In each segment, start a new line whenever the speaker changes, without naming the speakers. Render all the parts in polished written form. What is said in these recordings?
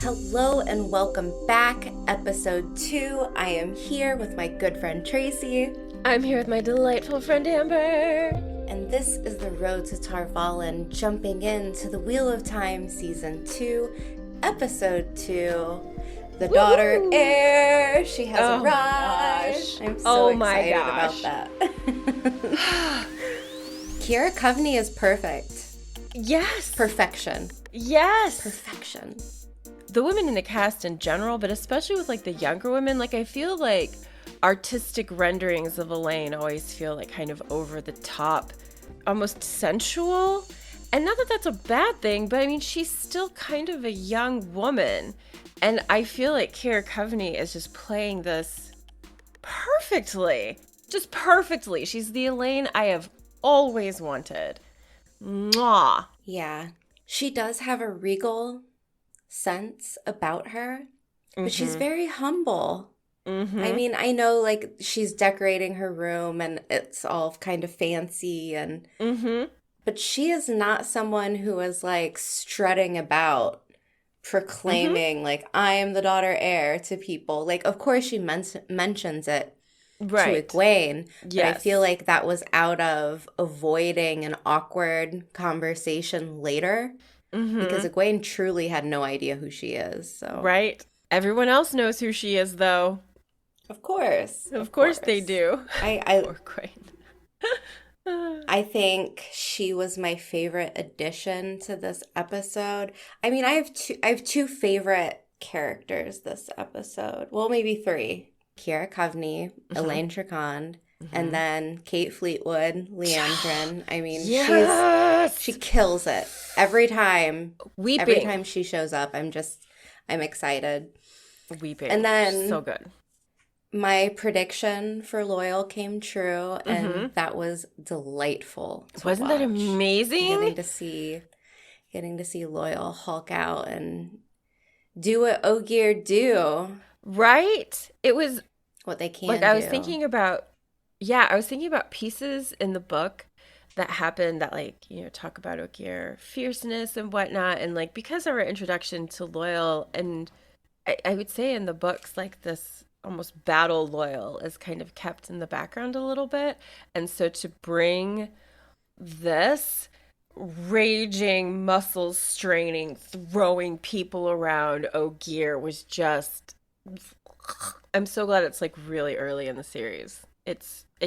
Hello and welcome back, episode 2. I am here with my good friend Tracy.
I'm here with my delightful friend Amber.
And this is the Road to Valon, jumping into the Wheel of Time Season 2, Episode 2. The daughter heir, she has arrived. I'm so excited about that. Keira Coveney is perfect.
Yes.
Perfection.
Yes.
Perfection.
The women in the cast in general, but especially with like the younger women, like I feel like artistic renderings of Elayne always feel like kind of over the top, almost sensual. And not that that's a bad thing, but I mean, she's still kind of a young woman. And I feel like Keira Coveney is just playing this perfectly. Just perfectly. She's the Elayne I have always wanted. Mwah.
Yeah. She does have a regal sense about her, but she's very humble. I mean, I know like she's decorating her room and it's all kind of fancy and but she is not someone who is like strutting about proclaiming like I am the daughter heir to people. Like of course she mentions it to Egwene, but I feel like that was out of avoiding an awkward conversation later. Because Egwene truly had no idea who she is. So
Right. Everyone else knows who she is, though.
Of course.
Of course they do.
Poor
Egwene.
I think she was my favorite addition to this episode. I mean, I have two favorite characters this episode. Well, maybe three. Keira Coveney, Elayne Trakand, and then Kate Fleetwood, Liandrin. I mean, she kills it every time.
Weeping.
Every time she shows up, I'm excited.
Weeping.
And then
so good.
My prediction for Loyal came true, and that was delightful to
Wasn't
watch.
that amazing?
Getting to see Loyal Hulk out and do what Ogier do.
Right? It was
what they can
like
do.
I was thinking about pieces in the book that happen that like, you know, talk about Ogier fierceness and whatnot. And like, because of our introduction to Loyal, and I would say in the books, like this almost battle Loyal is kind of kept in the background a little bit. And so to bring this raging, muscles straining, throwing people around Ogier was just, I'm so glad it's like really early in the series. It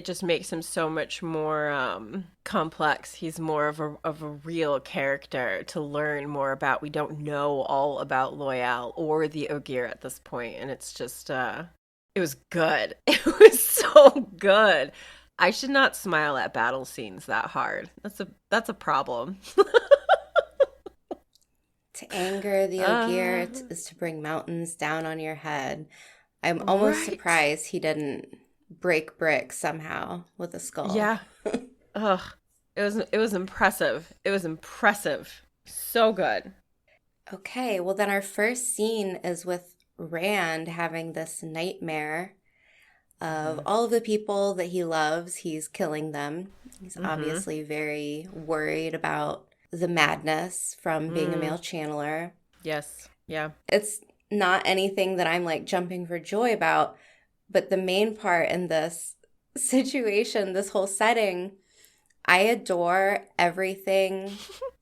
just makes him so much more complex. He's more of a real character to learn more about. We don't know all about Loyal or the Ogier at this point, and it's just it was good. It was so good. I should not smile at battle scenes that hard. That's a problem.
To anger the Ogier is to bring mountains down on your head. I'm almost surprised he didn't break brick somehow with a skull.
Yeah. Ugh. It was impressive. It was impressive. So good.
Okay, well then our first scene is with Rand having this nightmare of all of the people that he loves. He's killing them. He's obviously very worried about the madness from being a male channeler.
Yes. Yeah.
It's not anything that I'm like jumping for joy about, but the main part in this situation, this whole setting, I adore everything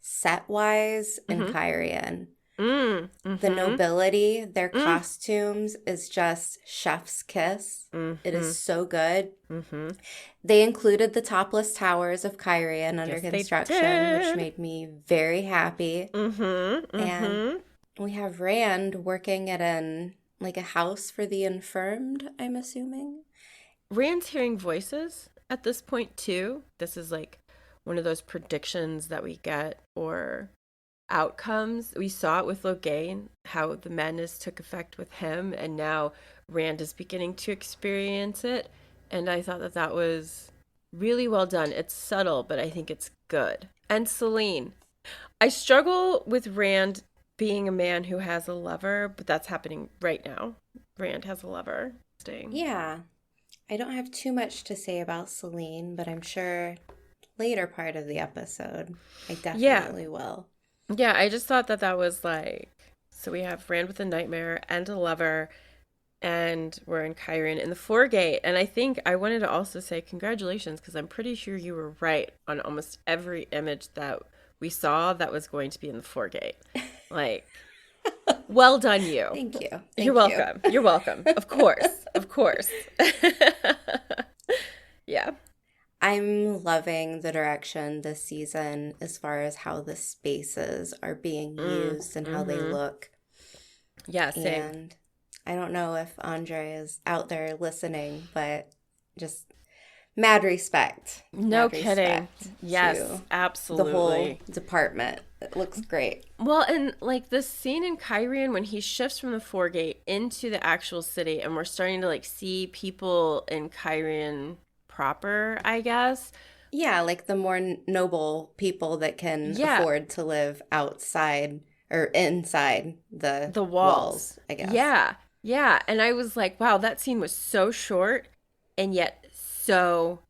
set-wise in Cairhien. The nobility, their costumes is just chef's kiss. It is so good. They included the topless towers of Cairhien under construction, which made me very happy. And we have Rand working at a house for the infirmed, I'm assuming.
Rand's hearing voices at this point too. This is like one of those predictions that we get or outcomes. We saw it with Logain, how the madness took effect with him, and now Rand is beginning to experience it. And I thought that was really well done. It's subtle, but I think it's good. And Selene. I struggle with Rand being a man who has a lover, but that's happening right now. Rand has a lover.
Yeah. I don't have too much to say about Selene, but I'm sure later part of the episode I definitely will.
Yeah, I just thought that was like So we have Rand with a nightmare and a lover, and we're in Cairhien in the Foregate. And I think I wanted to also say congratulations, because I'm pretty sure you were right on almost every image that we saw that was going to be in the Foregate. Like, well done, you.
Thank you.
You're welcome. You're welcome. Of course. Of course. Yeah.
I'm loving the direction this season as far as how the spaces are being used and how they look.
Yeah, same.
And I don't know if Andre is out there listening, but just mad respect.
No
Mad
kidding.
respect
Yes,
to
absolutely.
the whole department. It looks great.
Well, and like this scene in Cairhien when he shifts from the Foregate into the actual city, and we're starting to like see people in Cairhien proper, I guess.
Yeah, like the more noble people that can afford to live outside or inside the walls, I guess.
Yeah. Yeah. And I was like, wow, that scene was so short and yet so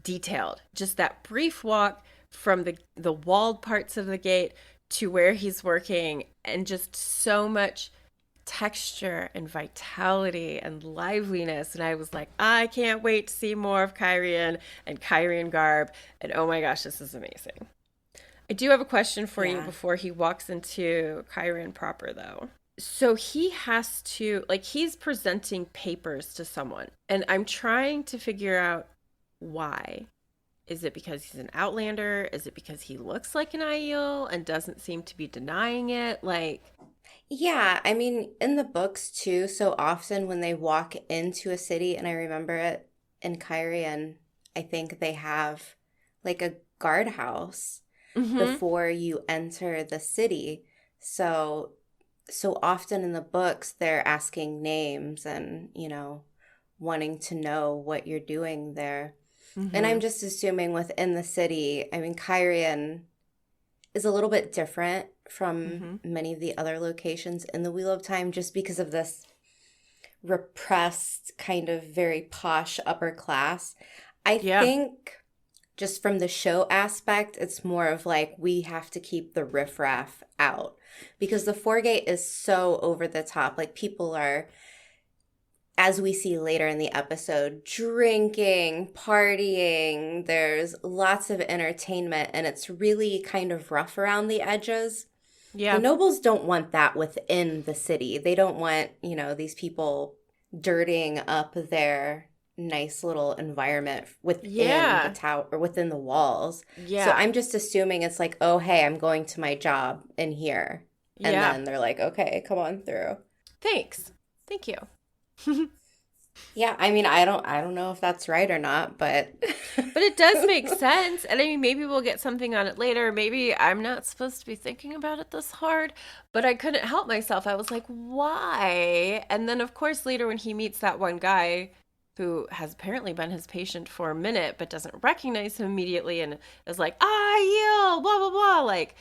detailed. Just that brief walk from the walled parts of the gate to where he's working, and just so much texture and vitality and liveliness. And I was like, I can't wait to see more of Cairhien and Cairhien garb. And oh my gosh, this is amazing. I do have a question for you before he walks into Cairhien proper, though. So he has to, like, he's presenting papers to someone, and I'm trying to figure out why. Is it because he's an outlander? Is it because he looks like an Aiel and doesn't seem to be denying it? Like,
yeah, I mean, in the books too, so often when they walk into a city, and I remember it in Cairhien, I think they have like a guardhouse before you enter the city. So often in the books, they're asking names and, wanting to know what you're doing there. And I'm just assuming within the city, I mean, Cairhien is a little bit different from many of the other locations in the Wheel of Time, just because of this repressed kind of very posh upper class. I think just from the show aspect, it's more of like we have to keep the riffraff out, because the Foregate is so over the top. Like, people are, as we see later in the episode, drinking, partying. There's lots of entertainment, and it's really kind of rough around the edges.
yeah.
The nobles don't want that within the city. They don't want, these people dirtying up their nice little environment within the tower or within the walls.
Yeah.
So I'm just assuming it's like, oh, hey, I'm going to my job in here. And then they're like, okay, come on through.
Thanks. Thank you.
Yeah, I mean, I don't know if that's right or not, but
but it does make sense. And I mean, maybe we'll get something on it later. Maybe I'm not supposed to be thinking about it this hard, but I couldn't help myself. I was like, why? And then of course later when he meets that one guy who has apparently been his patient for a minute but doesn't recognize him immediately and is like, yield, blah blah blah, like,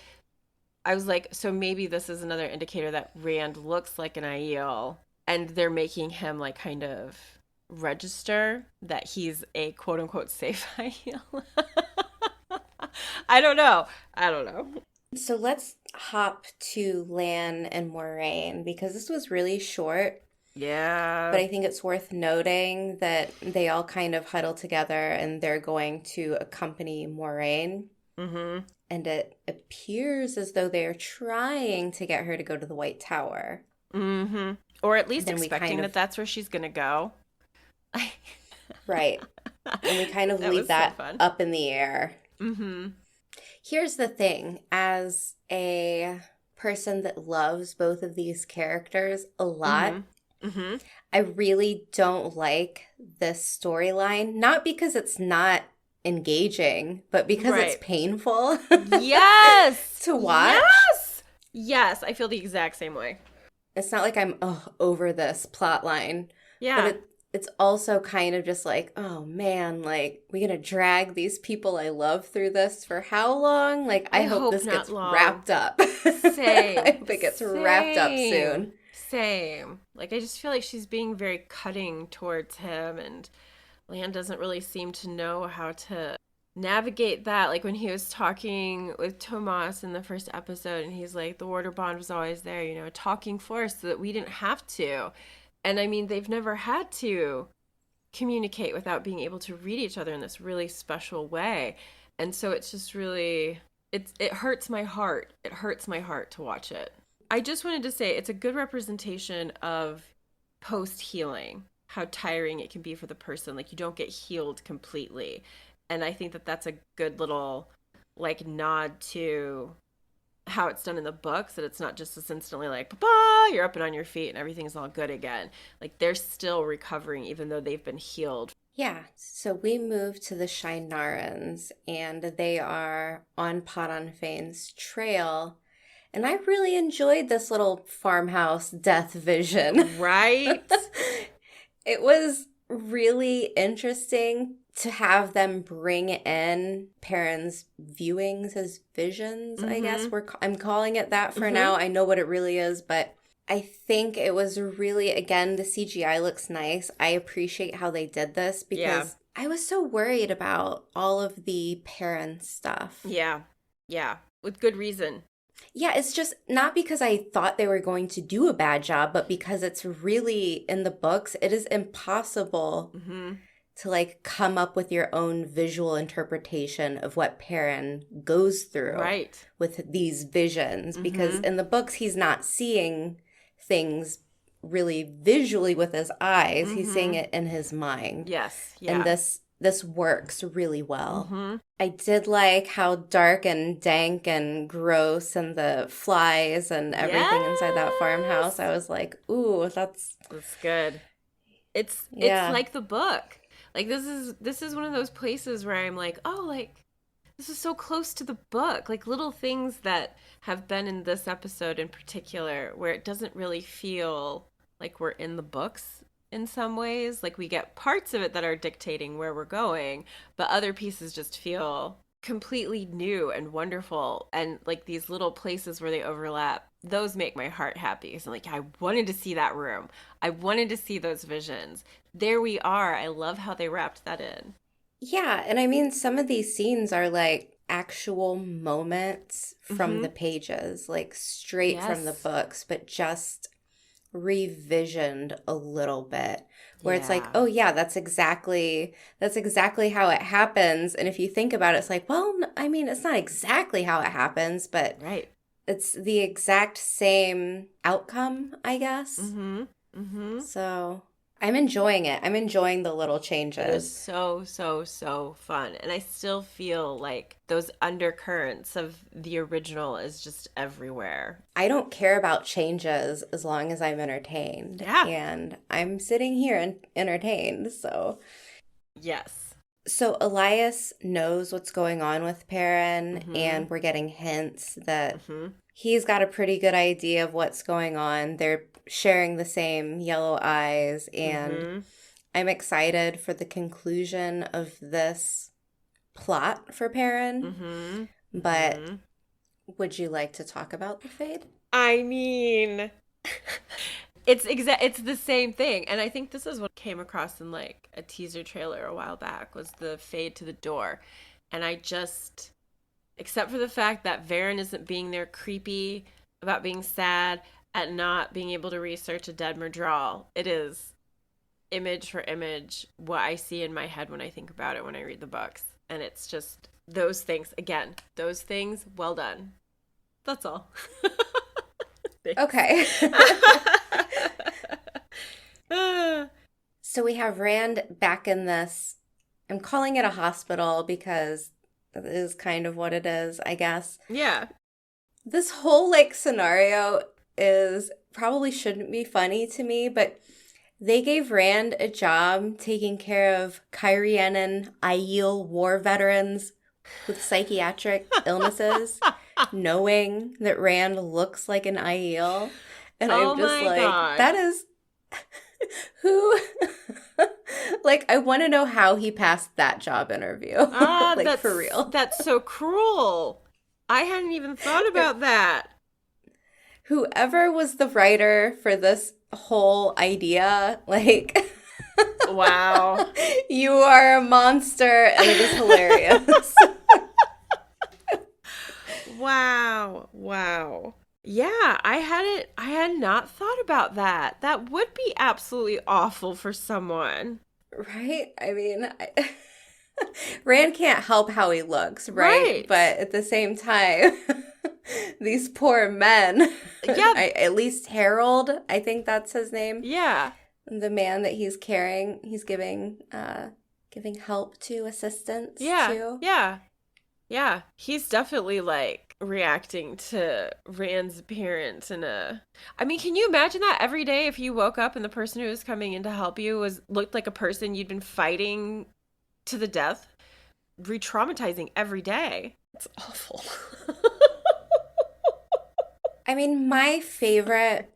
I was like, so maybe this is another indicator that Rand looks like an Aiel, and they're making him like kind of register that he's a quote unquote safe Aiel. I don't know.
So let's hop to Lan and Moiraine, because this was really short.
Yeah.
But I think it's worth noting that they all kind of huddle together and they're going to accompany Moiraine. And it appears as though they are trying to get her to go to the White Tower.
Or at least expecting that that's where she's going to go.
Right. And we kind of leave that up in the air. Here's the thing. As a person that loves both of these characters a lot, I really don't like this storyline. Not because it's not engaging, but because it's painful.
Yes!
To watch.
Yes, I feel the exact same way.
It's not like I'm over this plot line.
Yeah.
But it's also kind of just like, oh man, like, we're going to drag these people I love through this for how long? Like, I hope this gets wrapped up.
Same.
I hope it gets wrapped up soon.
Same. Like, I just feel like she's being very cutting towards him, and Lan doesn't really seem to know how to navigate that. Like when he was talking with Tomas in the first episode, and he's like, the water bond was always there, you know, a talking force so that we didn't have to. And I mean, they've never had to communicate without being able to read each other in this really special way. And so it's just really, it hurts my heart. It hurts my heart to watch it. I just wanted to say it's a good representation of post healing, how tiring it can be for the person. Like you don't get healed completely. And I think that that's a good little like nod to how it's done in the books, that it's not just this instantly like, papa, you're up and on your feet and everything's all good again. Like they're still recovering even though they've been healed.
Yeah, so we moved to the Shienarans, and they are on Padanfane's trail. And I really enjoyed this little farmhouse death vision.
Right?
It was really interesting to have them bring in Perrin's viewings as visions, I guess. I'm calling it that for now. I know what it really is, but I think it was really, again, the CGI looks nice. I appreciate how they did this because I was so worried about all of the Perrin stuff.
Yeah. Yeah. With good reason.
Yeah, it's just not because I thought they were going to do a bad job, but because it's really, in the books, it is impossible to like come up with your own visual interpretation of what Perrin goes through with these visions. Because in the books, he's not seeing things really visually with his eyes. He's seeing it in his mind.
Yes. Yeah.
And this works really well. I did like how dark and dank and gross and the flies and everything inside that farmhouse. I was like, ooh, that's
good. It's like the book. Like this is one of those places where I'm like, oh, like this is so close to the book. Like little things that have been in this episode in particular where it doesn't really feel like we're in the books in some ways. Like we get parts of it that are dictating where we're going, but other pieces just feel completely new and wonderful. And like these little places where they overlap, those make my heart happy. So like, I wanted to see that room. I wanted to see those visions. There we are. I love how they wrapped that in.
Yeah, and I mean, some of these scenes are like actual moments from the pages, like straight from the books, but just revisioned a little bit, where it's like, oh yeah, that's exactly how it happens. And if you think about it, it's like, well, I mean, it's not exactly how it happens, but it's the exact same outcome, I guess. So I'm enjoying it. I'm enjoying the little changes.
It was so fun. And I still feel like those undercurrents of the original is just everywhere.
I don't care about changes as long as I'm entertained.
Yeah.
And I'm sitting here and entertained, so.
Yes.
So Elias knows what's going on with Perrin, and we're getting hints that he's got a pretty good idea of what's going on. They're sharing the same yellow eyes, and I'm excited for the conclusion of this plot for Perrin. But would you like to talk about the fade?
I mean, it's the same thing. And I think this is what came across in like a teaser trailer a while back, was the fade to the door. And I just, except for the fact that Verin isn't being there creepy about being sad at not being able to research a dead Myddraal, it is image for image what I see in my head when I think about it when I read the books. And it's just those things, again, those things, well done. That's all.
Okay. So we have Rand back in this, I'm calling it a hospital because it is kind of what it is, I guess.
Yeah.
This whole like scenario is probably shouldn't be funny to me, but they gave Rand a job taking care of Cairhien and Aiel war veterans with psychiatric illnesses, knowing that Rand looks like an Aiel. And I'm just like, God. That is who like, I want to know how he passed that job interview. Like, for real.
That's so cruel. I hadn't even thought about that.
Whoever was the writer for this whole idea, like,
Wow.
You are a monster, and it is hilarious.
Wow. Wow. Yeah, I had not thought about that. That would be absolutely awful for someone.
Right? I mean, Rand can't help how he looks, right?
Right.
But at the same time, these poor men,
Yeah.
at least Harold, I think that's his name,
Yeah.
the man that he's carrying, he's giving help to, assistance
Yeah.
to.
Yeah. Yeah. He's definitely like reacting to Rand's appearance in a I mean, can you imagine that every day if you woke up and the person who was coming in to help you was looked like a person you'd been fighting to the death? Re-traumatizing every day. It's awful.
I mean, my favorite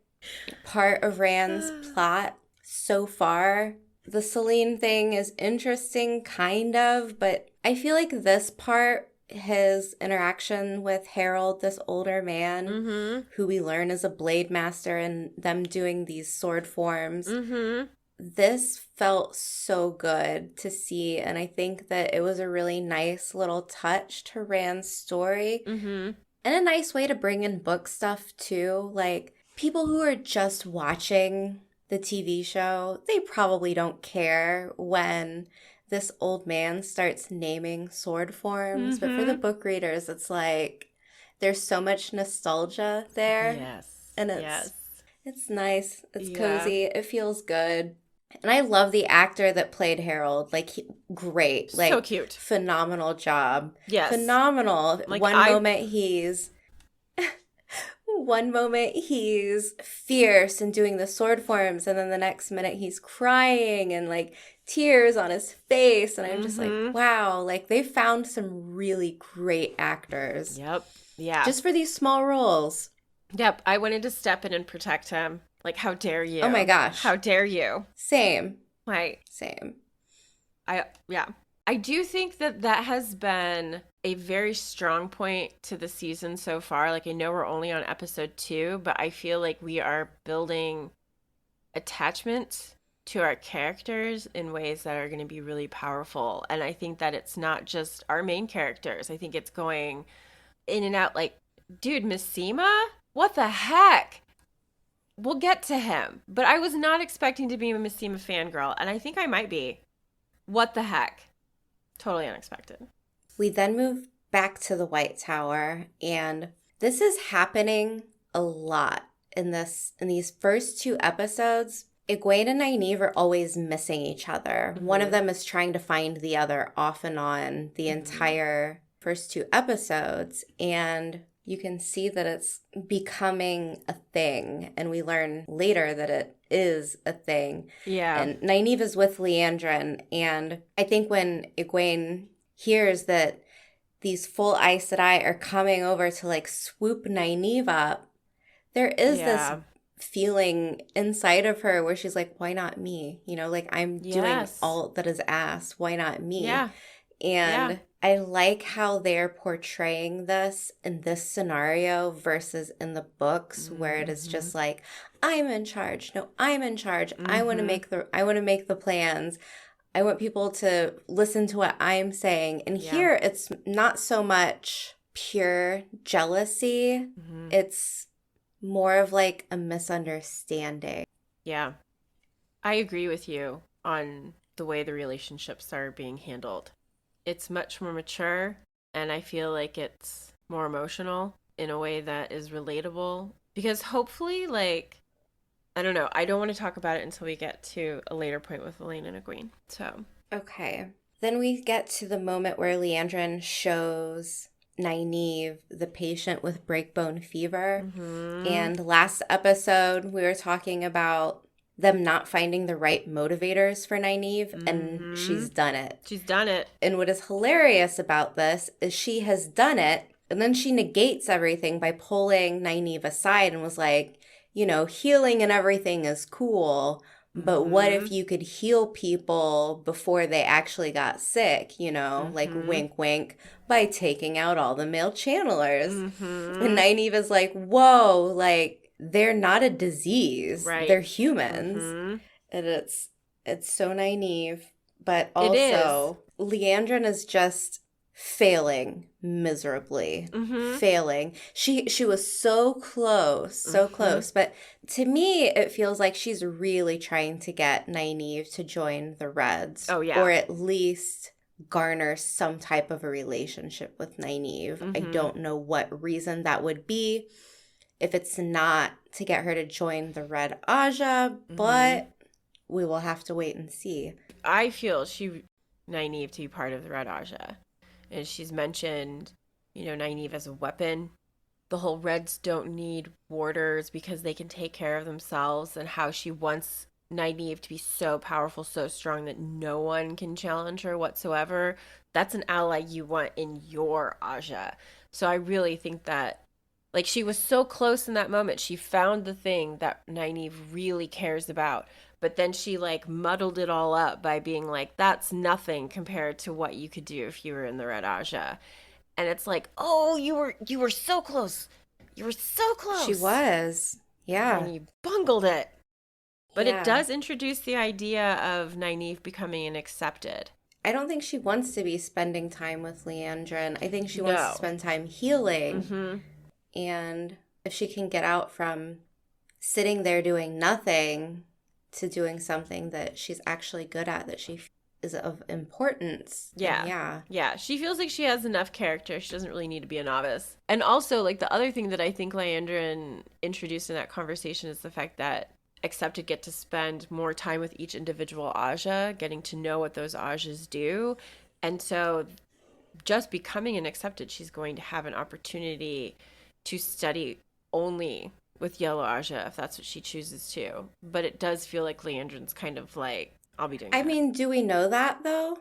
part of Rand's plot so far, the Selene thing is interesting, kind of, but I feel like this part, his interaction with Harold, this older man,
Mm-hmm.
who we learn is a blade master, and them doing these sword forms,
Mm-hmm.
this felt so good to see, and I think that it was a really nice little touch to Rand's story.
Mm-hmm.
And a nice way to bring in book stuff too. Like, people who are just watching the TV show, they probably don't care when this old man starts naming sword forms. But for the
Mm-hmm.
book readers, it's like there's so much nostalgia there.
Yes.
And
Yes.
it's nice. It's
Yeah.
cozy. It feels good. And I love the actor that played Harold. Like, great.
So
Like,
cute.
phenomenal job.
Yes.
Phenomenal.
Like I
One moment he's fierce and doing the sword forms, and then the next minute he's crying and like tears on his face. And I'm just like,
Mm-hmm.
wow, like they found some really great actors
Yep. Yeah.
just for these small roles.
Yep. I wanted to step in and protect him. Like, how dare you?
Oh my gosh.
How dare you?
Same.
Like,
Same.
yeah. I do think that that has been a very strong point to the season so far. Like, I know we're only on episode 2, but I feel like we are building attachment to our characters in ways that are going to be really powerful. And I think that it's not just our main characters. I think it's going in and out. Like, dude, Missima? What the heck? We'll get to him. But I was not expecting to be a Missima fangirl, and I think I might be. What the heck? Totally unexpected.
We then move back to the White Tower, and this is happening a lot in these first 2 episodes. Egwene and Nynaeve are always missing each other.
Mm-hmm.
One of them is trying to find the other off and on the entire first 2 episodes, and you can see that it's becoming a thing, and we learn later that it is a thing.
Yeah.
And Nynaeve is with Liandrin, and I think when Egwene hears that these full Aes Sedai are coming over to like swoop Nynaeve up, there is this feeling inside of her where she's like, why not me? You know, like I'm doing all that is asked. Why not me?
Yeah.
And I like how they're portraying this in this scenario versus in the books where it is just like, I'm in charge. No, I'm in charge. I want to make the plans. I want people to listen to what I'm saying. And here it's not so much pure jealousy. It's more of like a misunderstanding.
Yeah. I agree with you on the way the relationships are being handled. It's much more mature, and I feel like it's more emotional in a way that is relatable. Because hopefully, like, I don't know. I don't want to talk about it until we get to a later point with Elayne and Egwene. So.
Okay. Then we get to the moment where Liandrin shows Nynaeve the patient with breakbone fever. And last episode, we were talking about them not finding the right motivators for Nynaeve, and she's done it.
She's done it.
And what is hilarious about this is she has done it, and then she negates everything by pulling Nynaeve aside and was like, you know, healing and everything is cool, but what if you could heal people before they actually got sick, you know, like wink, wink, by taking out all the male channelers. And Nynaeve is like, whoa, like, they're not a disease.
Right.
They're humans. And It's so Nynaeve, but
It is.
also Liandrin is just failing miserably.
Mm-hmm.
Failing. She was so
Mm-hmm.
close, but to me it feels like she's really trying to get Nynaeve to join the Reds,
Oh,
or
yeah.
at least garner some type of a relationship with Nynaeve. I
Mm-hmm.
don't know what reason that would be if it's not to get her to join the Red Aja,
Mm-hmm.
but we will have to wait and see.
I feel Nynaeve to be part of the Red Aja. And she's mentioned, Nynaeve as a weapon. The whole Reds don't need warders because they can take care of themselves, and how she wants Nynaeve to be so powerful, so strong that no one can challenge her whatsoever. That's an ally you want in your Aja. So I really think that, like, she was so close in that moment. She found the thing that Nynaeve really cares about, but then she like muddled it all up by being like, "That's nothing compared to what you could do if you were in the Red Aja." And it's like, "Oh, you were so close. You were so
She
close."
was.
And
Yeah.
you bungled it. But it
Yeah.
does introduce the idea of Nynaeve becoming an accepted.
I don't think she wants to be spending time with Liandrin. I think she wants to
No.
spend time healing.
Mhm.
And if she can get out from sitting there doing nothing to doing something that she's actually good at, that she is of importance, then
Yeah.
yeah.
Yeah, she feels like she has enough character. She doesn't really need to be a novice. And also, like, the other thing that I think Liandrin introduced in that conversation is the fact that accepted get to spend more time with each individual Aja, getting to know what those Ajas do. And so, just becoming an accepted, she's going to have an opportunity to study only with Yellow Aja if that's what she chooses to. But it does feel like Leandrin's kind of like, I'll be doing
I
that.
mean, do we know that though?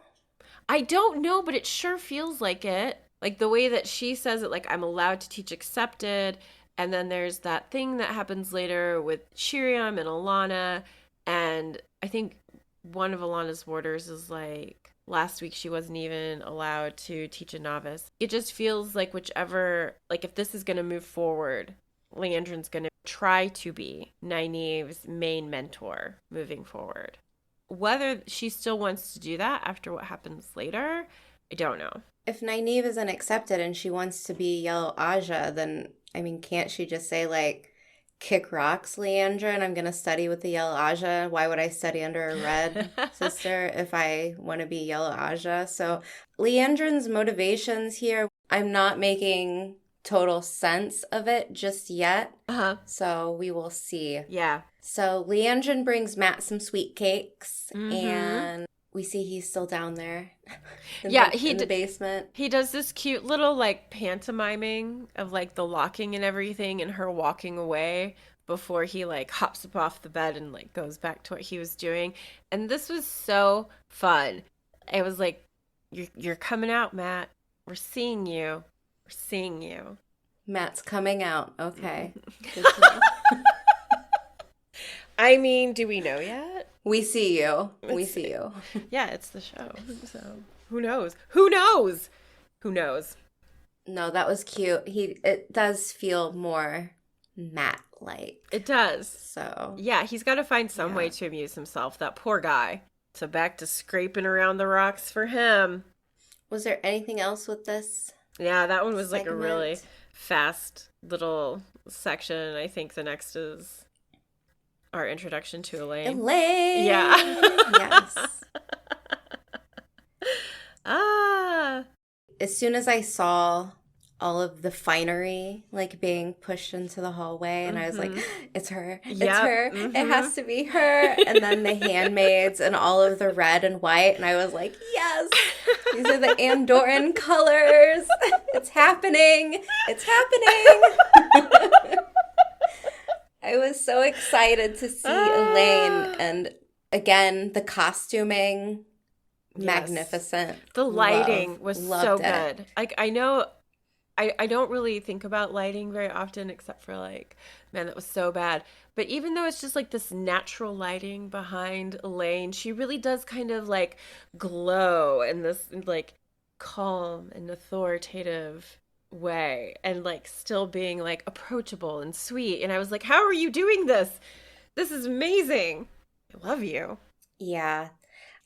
I don't know, but it sure feels like it. Like the way that she says it, like, I'm allowed to teach accepted. And then there's that thing that happens later with Shiriam and Alana. And I think one of Alana's warders is like, last week she wasn't even allowed to teach a novice. It just feels like whichever, like, if this is going to move forward, Leandrin's going to try to be Nynaeve's main mentor moving forward. Whether she still wants to do that after what happens later, I don't know.
If Nynaeve isn't accepted and she wants to be Yellow Aja, then, I mean, can't she just say, like, kick rocks, Leandra, and I'm going to study with the Yellow Aja? Why would I study under a red sister if I want to be Yellow Aja? So, Leandrin's motivations here, I'm not making total sense of it just yet.
Uh-huh.
So, we will see.
Yeah.
So, Leandrin brings Matt some sweet cakes,
Mm-hmm.
and we see he's still down there
Yeah,
in the basement.
he does this cute little like pantomiming of like the locking and everything and her walking away before he like hops up off the bed and like goes back to what he was doing. And this was so fun. It was like, you're coming out, Matt. We're seeing you. We're seeing you.
Matt's coming out. Okay. Good to know.
I mean, do we know yet?
We see you. We
It's
see you.
Yeah, it's the show. So who knows? Who knows? Who knows?
No, that was cute. It does feel more Matt like.
It does.
So,
Yeah, he's got to find some way
yeah.
to amuse himself. That poor guy. So back to scraping around the rocks for him.
Was there anything else with this
Yeah, that one was like a really
segment?
fast little section. I think the next is our introduction to Elayne. Yeah.
Elayne! Yes.
Ah.
As soon as I saw all of the finery like being pushed into the hallway, and I was like,
Mm-hmm.
it's her, it's
Yep.
her, it
Mm-hmm.
has to be her. And then the handmaids and all of the red and white, and I was like, yes, these are the Andorran colors. It's happening. It's happening. I was so excited to see Elayne,
Ah.
and again, the costuming,
Yes.
magnificent.
The lighting was so
Loved it.
good. Like, I know I don't really think about lighting very often, except for like, man, that was so bad. But even though it's just like this natural lighting behind Elayne, she really does kind of like glow in this like calm and authoritative way, and like still being like approachable and sweet. And I was like, how are you doing this? This is amazing. I love you.
Yeah.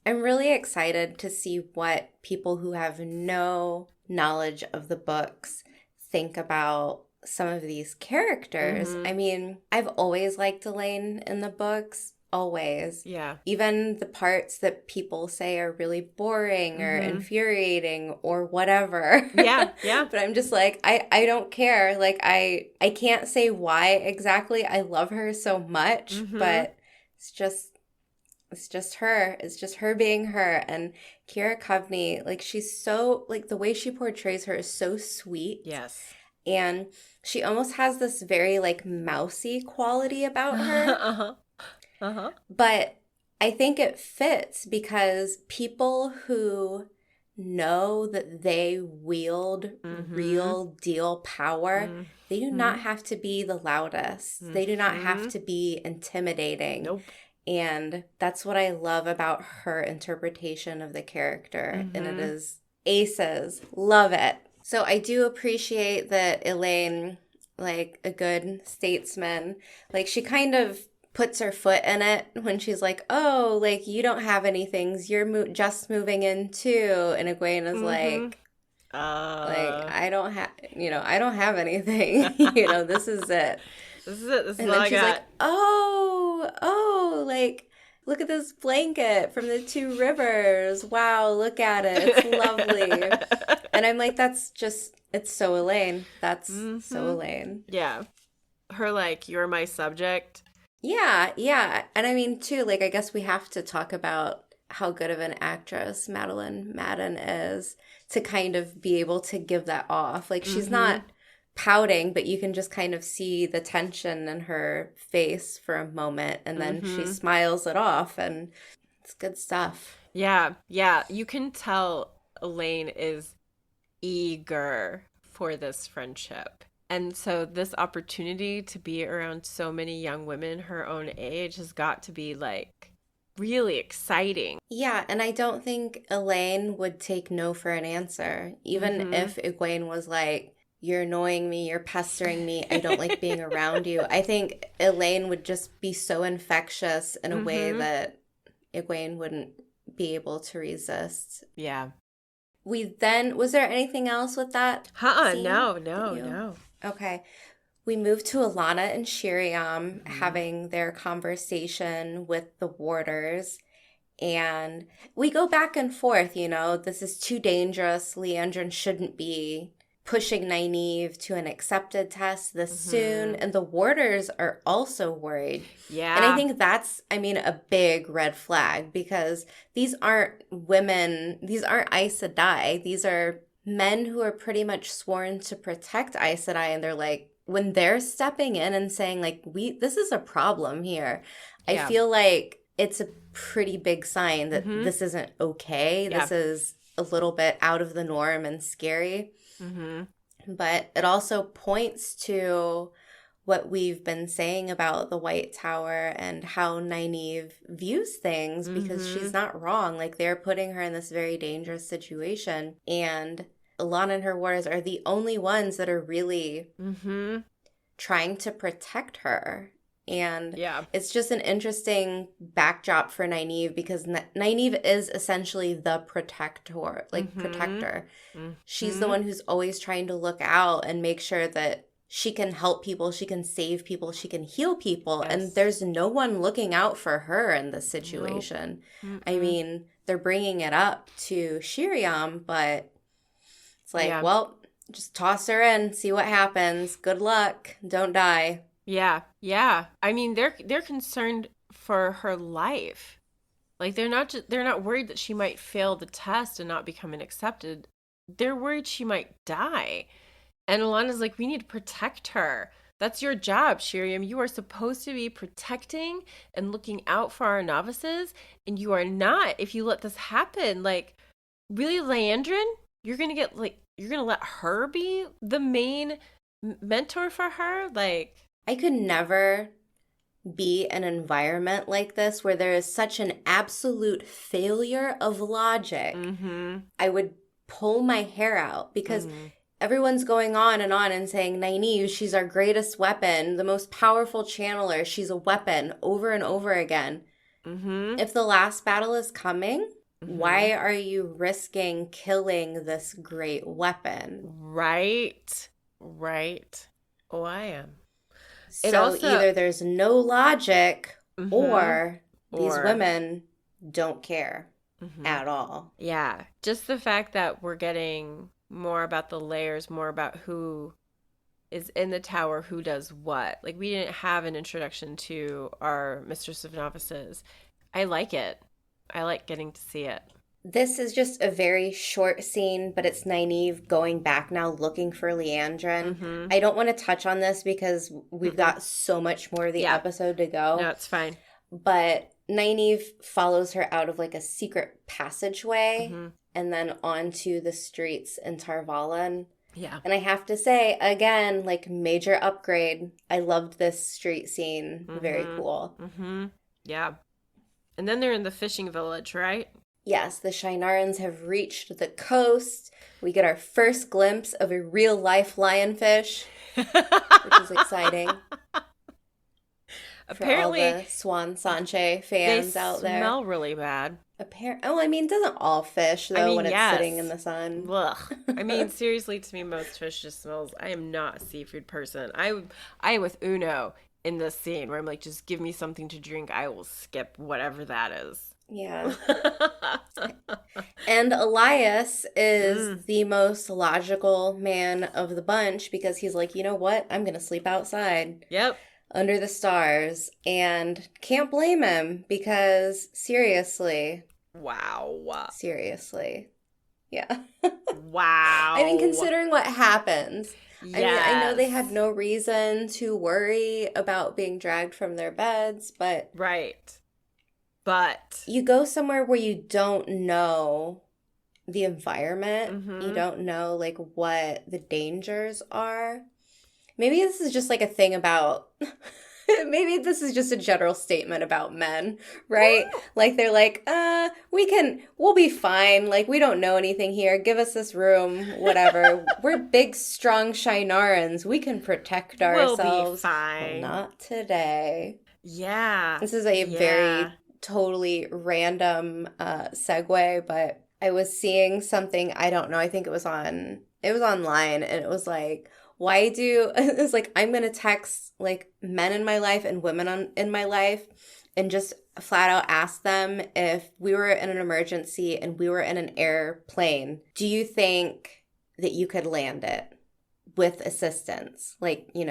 I'm really excited to see what people who have no knowledge of the books think about some of these characters. I
Mm-hmm.
mean, I've always liked Elayne in the books, always.
Yeah.
Even the parts that people say are really boring or
Mm-hmm.
infuriating or whatever.
Yeah. Yeah.
But I'm just like, I don't care. Like I can't say why exactly I love her so much,
Mm-hmm.
but it's just her. It's just her being her. And Kira Coveney, like she's so like the way she portrays her is so sweet.
Yes.
And she almost has this very like mousy quality about her.
Uh-huh. Uh-huh.
But I think it fits because people who know that they wield
Mm-hmm.
real deal power, they do
Mm-hmm.
not have to be the loudest. They do not have
Mm-hmm.
to be intimidating.
Nope.
And that's what I love about her interpretation of the character. And it
Mm-hmm.
is aces. Love it. So I do appreciate that Elayne, like a good statesman, like she kind of puts her foot in it when she's like, "Oh, like you don't have any things. You're just moving in too." And Egwene is
Mm-hmm.
like
Uh,
I don't have, I don't have anything. This is it.
this is it. This is
And
all
then
I
she's like,
got.
"Oh, like look at this blanket from the two rivers. Wow, look at it. It's lovely." And I'm like, that's just, it's so Elayne. That's so
Mm-hmm.
Elayne.
Yeah. Her like, you're my subject.
Yeah, yeah. And I mean, too, like, I guess we have to talk about how good of an actress Madeline Madden is to kind of be able to give that off. Like, she's
Mm-hmm.
not pouting, but you can just kind of see the tension in her face for a moment, and then she
Mm-hmm.
smiles it off, and it's good stuff.
Yeah. Yeah. You can tell Elaine is eager for this friendship. And so this opportunity to be around so many young women her own age has got to be like really exciting.
Yeah, and I don't think Elaine would take no for an answer. Even
Mm-hmm.
if Egwene was like, "You're annoying me, you're pestering me, I don't like being around you." I think Elaine would just be so infectious in a way
Mm-hmm.
that Egwene wouldn't be able to resist.
Yeah.
Was there anything else with that
Huh,
scene
no,
that
no,
you?
no.
Okay. We moved to Alana and Shiriam
Mm-hmm.
having their conversation with the warders. And we go back and forth, this is too dangerous. Liandrin shouldn't be pushing Nynaeve to an accepted test this soon.
Mm-hmm.
And the warders are also worried. And I
Yeah.
think that's, I mean, a big red flag because these aren't women, these aren't Aes Sedai. These are men who are pretty much sworn to protect Aes Sedai. And they're like, when they're stepping in and saying, like, this is a problem here, I
Yeah.
feel like it's a pretty big sign that
Mm-hmm.
this isn't okay.
Yeah.
This is a little bit out of the norm and scary.
Mm-hmm.
But it also points to what we've been saying about the White Tower and how Nynaeve views things because
Mm-hmm.
she's not wrong. Like they're putting her in this very dangerous situation. And Alana and her warders are the only ones that are really
Mm-hmm.
trying to protect her. And
Yeah.
it's just an interesting backdrop for Nynaeve because Nynaeve is essentially the protector, like
Mm-hmm.
protector. She's the
Mm-hmm.
one who's always trying to look out and make sure that she can help people, she can save people, she can heal people. And
Yes.
there's no one looking out for her in this
Nope.
situation. I
Mm-mm.
mean, they're bringing it up to Shiriam, but it's like,
Yeah.
well, just toss her in, see what happens. Good luck. Don't die.
Yeah. Yeah. I mean, they're concerned for her life. Like they're not worried that she might fail the test and not become an accepted. They're worried she might die. And Alana's like, we need to protect her. That's your job, Shiriam. You are supposed to be protecting and looking out for our novices, and you are not if you let this happen. Like, really, Liandrin? You're gonna let her be the main mentor for her? Like,
I could never be an environment like this where there is such an absolute failure of logic.
mm-hmm.
I would pull my hair out because
Mm-hmm.
everyone's going on and saying, Nynaeve, she's our greatest weapon, the most powerful channeler, she's a weapon over and over again.
Mm-hmm.
If the last battle is coming, why
Mm-hmm.
are you risking killing this great weapon?
Right. Right. Oh, I am. It
So
also,
either there's no logic
mm-hmm.
or these
Or,
women don't care
mm-hmm.
at all.
Yeah. Just the fact that we're getting more about the layers, more about who is in the tower, who does what. Like, we didn't have an introduction to our Mistress of Novices. I like it. I like getting to see it.
This is just a very short scene, but it's Nynaeve going back now looking for Liandrin.
Mm-hmm.
I don't want to touch on this because we've
Mm-mm.
got so much more of the
Yeah.
episode to
No,
go.
it's fine.
But Nynaeve follows her out of like a secret passageway
Mm-hmm.
and then onto the streets in Valon.
Yeah.
And I have to say, again, like major upgrade. I loved this street scene. Very
Mm-hmm.
cool.
Mm-hmm. Yeah. And then they're in the fishing village, right?
Yes, the Shienarans have reached the coast. We get our first glimpse of a real life lionfish, which is exciting for all
Apparently,
the Swan Sanche
they
fans out there.
smell really bad.
Oh, I mean, doesn't all fish
I
though
mean,
when it's sitting in
yes.
the sun?
Ugh. I mean, seriously, to me, most fish just smells. I am not a seafood person. I am with Uno in this scene where I'm like, just give me something to drink. I will skip whatever that is.
Yeah. And Elias is
Mm.
the most logical man of the bunch because he's like, you know what? I'm going to sleep outside
Yep.
under the stars. And can't blame him because seriously,
Wow.
yeah.
Wow.
I mean, considering what happens,
Yes.
I mean, I know they had no reason to worry about being dragged from their beds, but
Right. But.
you go somewhere where you don't know the environment, you
Mm-hmm.
don't know like what the dangers are. Maybe this is just like a thing about maybe this is just a general statement about men, right? Like they're like, we'll be fine. Like we don't know anything here. Give us this room, whatever. We're big, strong Shienarans. We can protect
We'll be
ourselves. Well,
fine.
not today.
Yeah.
This is a
Yeah.
very totally random segue, but I was seeing something, I don't know, I think it was online, and it was like, why do it was like I'm gonna text like men in my life and in my life and just flat out ask them, if we were in an emergency and we were in an airplane, do you think that you could land it with assistance? Like, you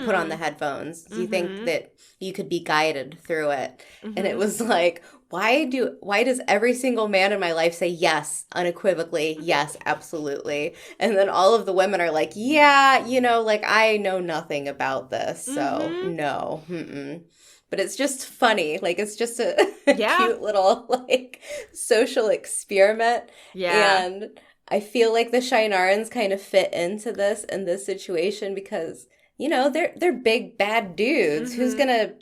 put on the
Mm.
headphones. Do you think
Mm-hmm.
that you could be guided through it? And it
Mm-hmm.
was like, why does every single man in my life say yes, unequivocally, yes, absolutely? And then all of the women are like, yeah, like I know nothing about this, so
Mm-hmm.
no. Mm-mm. But it's just funny. Like it's just a
Yeah.
cute little like social experiment.
Yeah.
And I feel like the Shienarans kind of fit into this in this situation because they're big bad dudes.
Mm-hmm.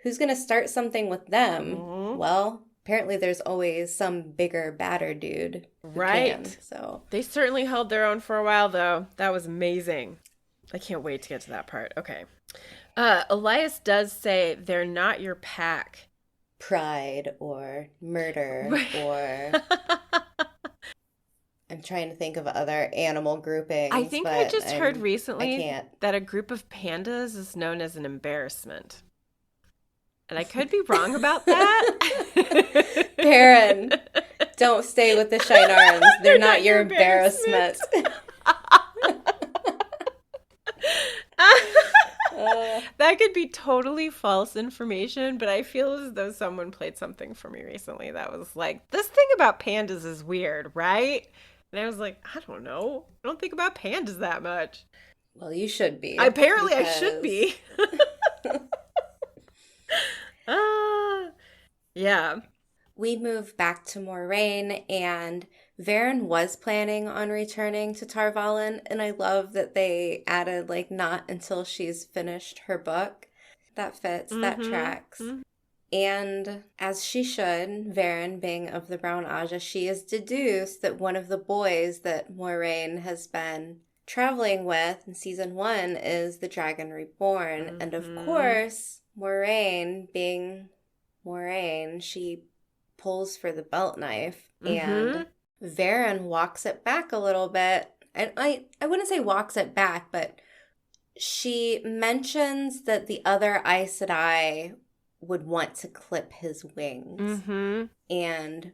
Who's gonna start something with them?
Mm-hmm.
Well, apparently there's always some bigger, badder dude who can.
Right.
So
They certainly held their own for a while, though. That was amazing. I can't wait to get to that part. Okay. Elias does say they're not your pack.
pride or murder or I'm trying to think of other animal groupings.
I think I
but
just heard
I
recently
can't.
that a group of pandas is known as an embarrassment. And I could be wrong about that.
Perrin, don't stay with the Shienarans. They're not your embarrassment.
That could be totally false information, but I feel as though someone played something for me recently that was like, this thing about pandas is weird, right? And I was like, I don't know. I don't think about pandas that much.
Well, you should be.
Apparently, I should be. Yeah.
We move back to Moiraine, and Verin was planning on returning to Valon, and I love that they added, like, not until she's finished her book. That fits, that tracks.
Mm-hmm.
And as she should, Verin, being of the Brown Aja, she has deduced that one of the boys that Moiraine has been traveling with in season 1 is the Dragon Reborn. And of course, Moiraine, being Moiraine, she pulls for the belt knife,
Mm-hmm.
and Verin walks it back a little bit. And I wouldn't say walks it back, but she mentions that the other Aes Sedai would want to clip his wings.
Mm-hmm.
And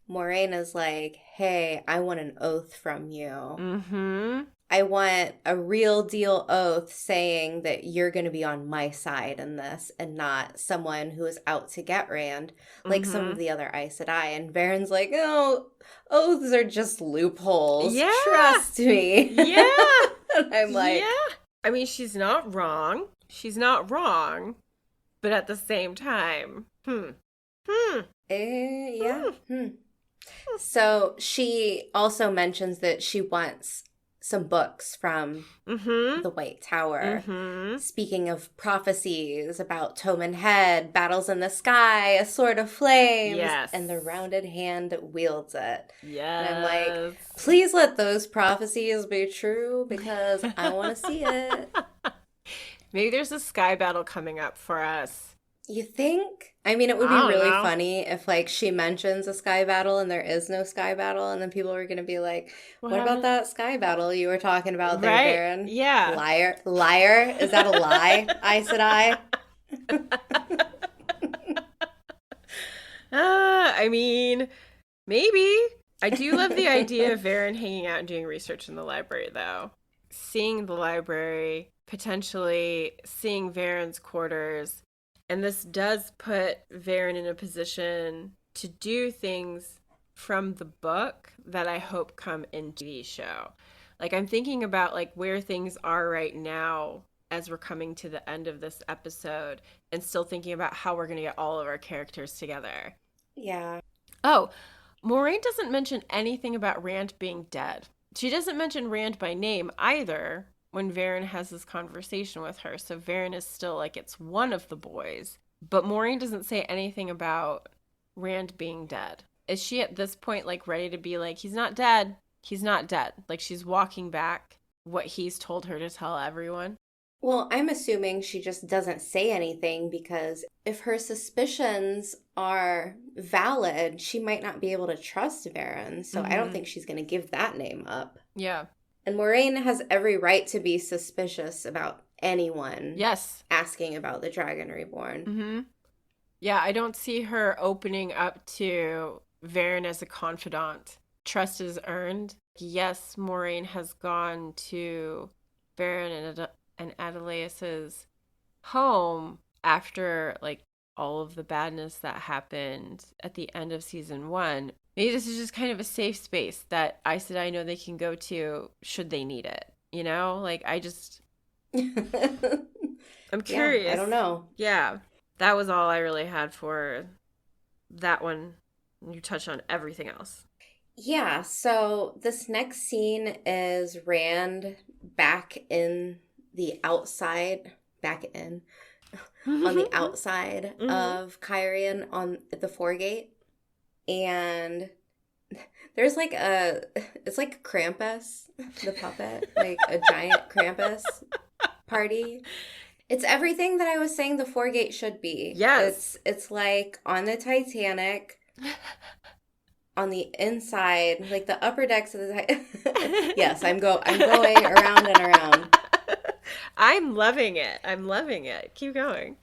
Moiraine is like, hey, I want an oath from you.
Mm-hmm.
I want a real deal oath saying that you're going to be on my side in this and not someone who is out to get Rand, like some of the other Aes Sedai. And Verin's like, oh, oaths are just loopholes.
Yeah.
Trust me.
Yeah.
And I'm like,
yeah. I mean, she's not wrong. She's not wrong. But at the same time,
yeah. So she also mentions that she wants some books from the White Tower. Speaking of prophecies about Tommen Head, battles in the sky, a sword of flames,
Yes.
and the rounded hand that wields it.
Yes.
And I'm like, please let those prophecies be true because I want to see it.
Maybe there's a sky battle coming up for us.
You think? I mean, it would be really funny if, like, she mentions a sky battle and there is no sky battle, and then people are going to be like, what about that sky battle you were talking about there,
Right?
Perrin?
Yeah.
Liar? Is that a lie, Aes Sedai?
I mean, maybe. I do love the idea of Verin hanging out and doing research in the library, though. Seeing the library, potentially seeing Verin's quarters. And this does put Verin in a position to do things from the book that I hope come into the show. Like, I'm thinking about, like, where things are right now as we're coming to the end of this episode and still thinking about how we're going to get all of our characters together.
Yeah.
Oh, Moiraine doesn't mention anything about Rand being dead. She doesn't mention Rand by name either when Verin has this conversation with her. So Verin is still like, it's one of the boys. But Moiraine doesn't say anything about Rand being dead. Is she at this point, like, ready to be like, he's not dead. He's not dead. Like, she's walking back what he's told her to tell everyone.
Well, I'm assuming she just doesn't say anything because if her suspicions are valid, she might not be able to trust Verin. So I don't think she's going to give that name up.
Yeah.
And Moiraine has every right to be suspicious about anyone asking about the Dragon Reborn.
Yeah, I don't see her opening up to Verin as a confidant. Trust is earned. Yes, Moiraine has gone to Verin and Adelais's home after, like, all of the badness that happened at the end of season 1. Maybe this is just kind of a safe space that Aes Sedai know they can go to should they need it. You know? Like, I'm curious.
Yeah, I don't know.
Yeah. That was all I really had for that one. You touch on everything else.
Yeah, so this next scene is Rand back in the outside, on the outside of Cairhien on the Foregate. And there's like it's like Krampus, the puppet, like a giant Krampus party. It's everything that I was saying the Foregate should be.
Yes.
It's like on the Titanic, on the inside, like the upper decks of the Titanic. Yes, I'm going around and around.
I'm loving it. Keep going.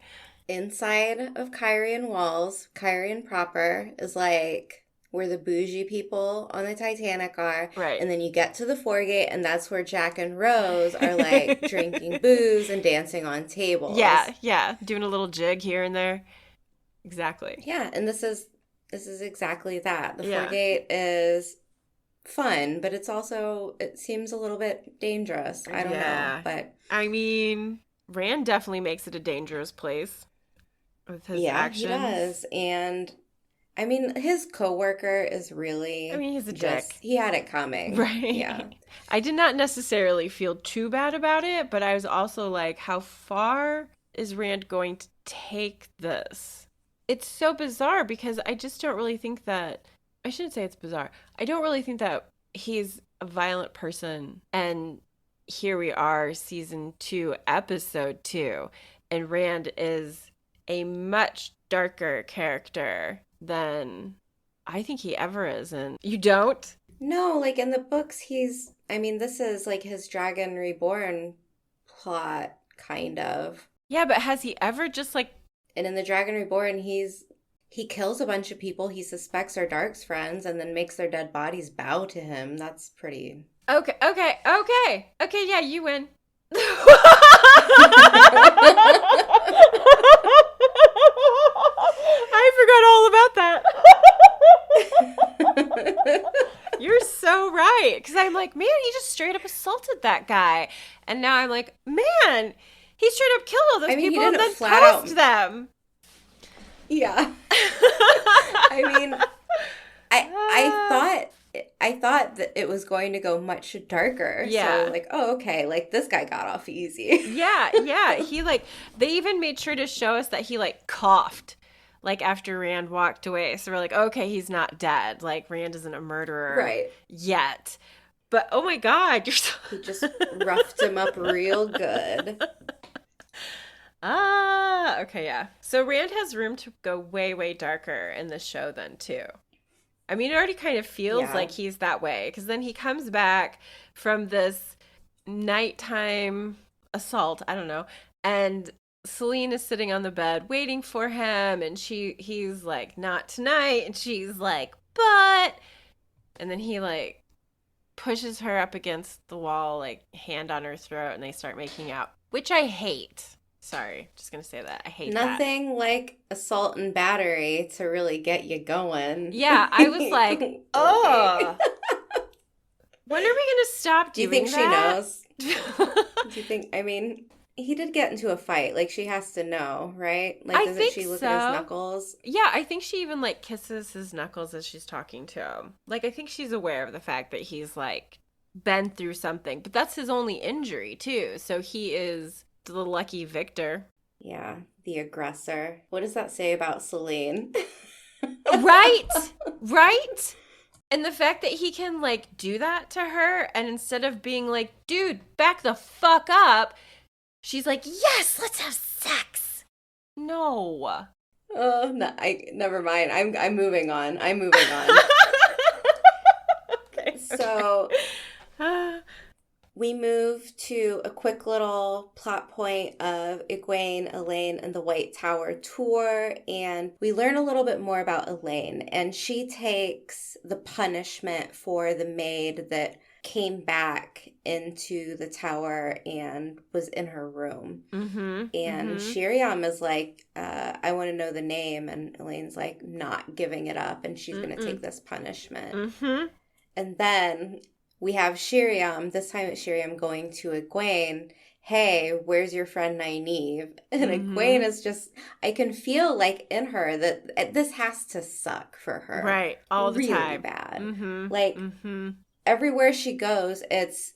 Inside of Cairhien walls, Cairhien proper is like where the bougie people on the Titanic are.
Right.
And then you get to the Foregate, and that's where Jack and Rose are like drinking booze and dancing on tables.
Yeah. Doing a little jig here and there. Exactly.
Yeah, and this is exactly that. The Foregate is fun, but it seems a little bit dangerous. I don't know, but
I mean, Rand definitely makes it a dangerous place with his actions.
Yeah, he does. And I mean, his coworker is really
he's a dick.
He had it coming.
Right.
Yeah.
I did not necessarily feel too bad about it, but I was also like, how far is Rand going to take this? It's so bizarre because I just don't really think that, I shouldn't say it's bizarre. I don't really think that he's a violent person. And here we are, season 2, episode 2. And Rand is a much darker character than I think he ever is. And you don't?
No, like in the books, this is like his Dragon Reborn plot, kind of.
Yeah, but has he ever just like...
And in the Dragon Reborn, he kills a bunch of people he suspects are Dark's friends and then makes their dead bodies bow to him. That's pretty...
Okay, yeah, you win. I forgot all about that. You're so right. Because I'm like, man, he just straight up assaulted that guy. And now I'm like, man, he straight up killed all those people and then tossed them.
Yeah. I thought that it was going to go much darker.
Yeah.
So like, oh, okay, like this guy got off easy.
Yeah. He like, they even made sure to show us that he like coughed like after Rand walked away. So we're like, okay, he's not dead. Like Rand isn't a murderer yet. But oh my God, you're so...
He just roughed him up real good.
Okay, yeah. So Rand has room to go way, way darker in the show then too. I mean, it already kind of feels like he's that way because then he comes back from this nighttime assault, I don't know, and Selene is sitting on the bed waiting for him, and he's like, not tonight, and she's like, but, and then he like pushes her up against the wall, like hand on her throat, and they start making out, which I hate. Sorry, just gonna say that. I hate
Nothing like assault and battery to really get you going.
Yeah, I was like, oh. When are we gonna stop doing that?
Do you think she knows? Do you think, he did get into a fight. Like, she has to know, right? Like, doesn't she look at his knuckles?
Yeah, I think she even, like, kisses his knuckles as she's talking to him. Like, I think she's aware of the fact that he's, like, been through something. But that's his only injury, too. So he is the lucky victor.
Yeah, the aggressor. What does that say about Selene?
Right? And the fact that he can, like, do that to her, and instead of being like, dude, back the fuck up, she's like, yes, let's have sex. No.
Oh, no, never mind. I'm moving on. Okay. So we move to a quick little plot point of Egwene, Elayne, and the White Tower tour, and we learn a little bit more about Elayne, and she takes the punishment for the maid that came back into the tower and was in her room. Mm-hmm, and Shiriam is like, I want to know the name. And Elaine's like, not giving it up. And she's going to take this punishment. Mm-hmm. And then we have Shiriam, this time it's Shiriam going to Egwene. Hey, where's your friend Nynaeve? And Egwene is just, I can feel like in her that this has to suck for her.
Right. All the
really
time.
Bad.
Mm-hmm.
Like, everywhere she goes, it's,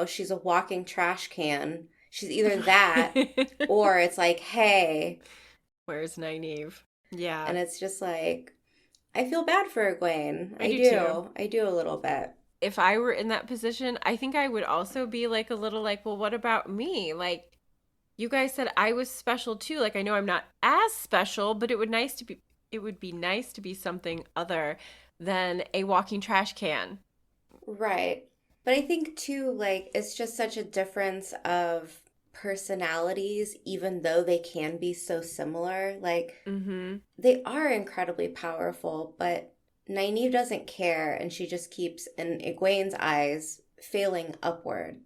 she's a walking trash can. She's either that or it's like, hey.
Where's Nynaeve? Yeah.
And it's just like, I feel bad for Egwene. I do. Too. I do a little bit.
If I were in that position, I think I would also be like a little like, well, what about me? Like, you guys said I was special too. Like, I know I'm not as special, but it would be nice to be something other than a walking trash can.
Right. But I think too, like, it's just such a difference of personalities, even though they can be so similar. Like, they are incredibly powerful, but Nynaeve doesn't care, and she just keeps, in Egwene's eyes, failing upward.